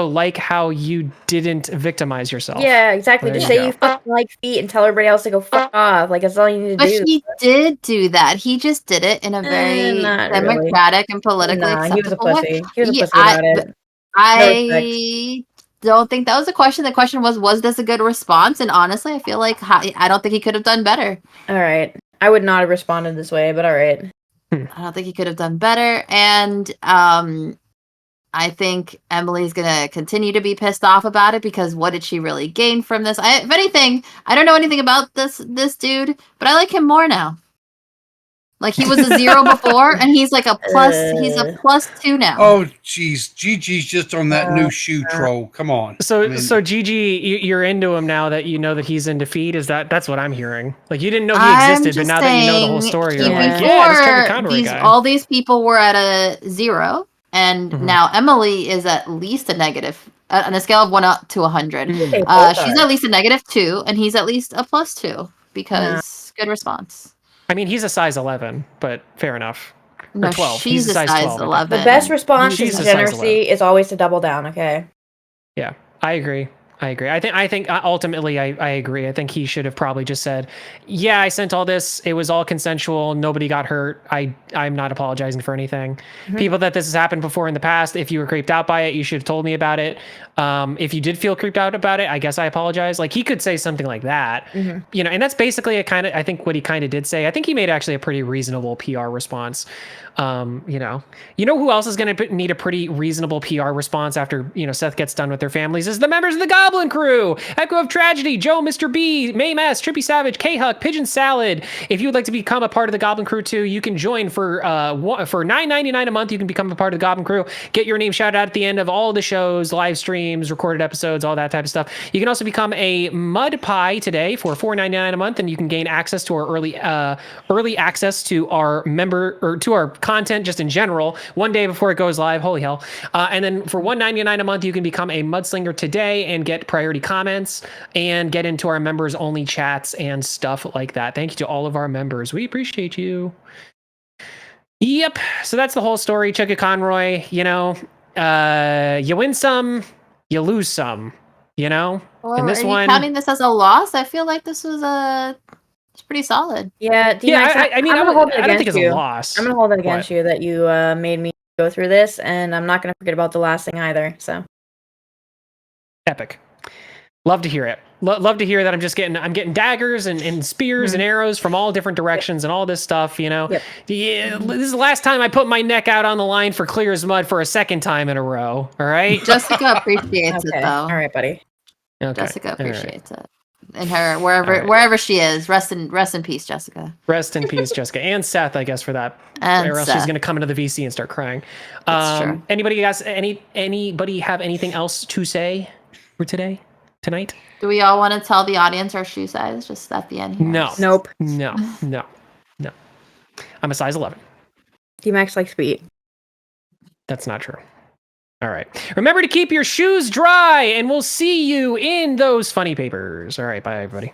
like how you didn't victimize yourself. Yeah, exactly. Just say you fucking like feet and tell everybody else to go fuck off. Like, that's all you need to do. But he did do that. He just did it in a very democratic and politically acceptable way. He was a pussy about it. I don't think that was the question. The question was this a good response? And honestly, I feel like I don't think he could have done better. All right. I would not have responded this way, but all right. I don't think he could have done better. And I think Emily's gonna continue to be pissed off about it because what did she really gain from this? If anything, I don't know anything about this dude, but I like him more now. Like he was a 0 before, and he's like a plus. He's a +2 now. Oh, jeez, Gigi's just on that new shoe troll. Come on. So Gigi, you're into him now that you know that he's in defeat. That's what I'm hearing? Like you didn't know he existed, but now that you know the whole story, you're like, yeah, this Chugga Conroy guy. All these people were at a 0. And now Emily is at least a negative on a scale of 1 up to 100. She's at least a -2, and he's at least a +2 because good response. I mean, he's a size 11, but fair enough. No, 12. She's a size 11. The best response to degeneracy is always to double down. Okay. Yeah, I agree. I think ultimately I agree. I think he should have probably just said, yeah, I sent all this. It was all consensual. Nobody got hurt. I'm not apologizing for anything. People that this has happened before in the past, if you were creeped out by it, you should have told me about it. If you did feel creeped out about it, I guess I apologize. Like he could say something like that, you know, and that's basically I think what he kind of did say. I think he made actually a pretty reasonable PR response. You know who else is going to need a pretty reasonable PR response after, you know, Seth gets done with their families is the members of the Goblin Crew. Echo of Tragedy, Joe, Mr. B, May Mess, Trippy Savage, K-Huck, Pigeon Salad. If you would like to become a part of the Goblin Crew too, you can join for $9.99 a month. You can become a part of the Goblin Crew. Get your name shouted out at the end of all the shows, live streams, recorded episodes, all that type of stuff. You can also become a Mud Pie today for $4.99 a month, and you can gain access to our early access to our to our content just in general 1 day before it goes live. Holy hell. And then for $1.99 a month, you can become a Mudslinger today and get priority comments and get into our members only chats and stuff like that. Thank you to all of our members. We appreciate you. Yep. So that's the whole story. Chugga Conroy, you know, you win some, you lose some, you know, well, and this are one you counting this as a loss? I feel like this was it's pretty solid. Yeah, d.max, I mean, I don't think it's a loss. I'm gonna hold it against you that you made me go through this, and I'm not gonna forget about the last thing either. So epic. Love to hear it. Love to hear that I'm getting daggers and spears and arrows from all different directions and all this stuff, you know. Yeah, this is the last time I put my neck out on the line for clear as mud for a second time in a row. All right. Jessica appreciates it though. All right, buddy. Okay. Jessica appreciates it. And her wherever she is, rest in peace, Jessica. Rest in peace, Jessica, and Seth, I guess, for that. And or else she's gonna come into the VC and start crying. That's true. Anybody have anything else to say for tonight? Do we all want to tell the audience our shoe size just at the end here? No. Nope. No. I'm a size 11. D.max likes to eat. That's not true. All right. Remember to keep your shoes dry, and we'll see you in those funny papers. All right. Bye, everybody.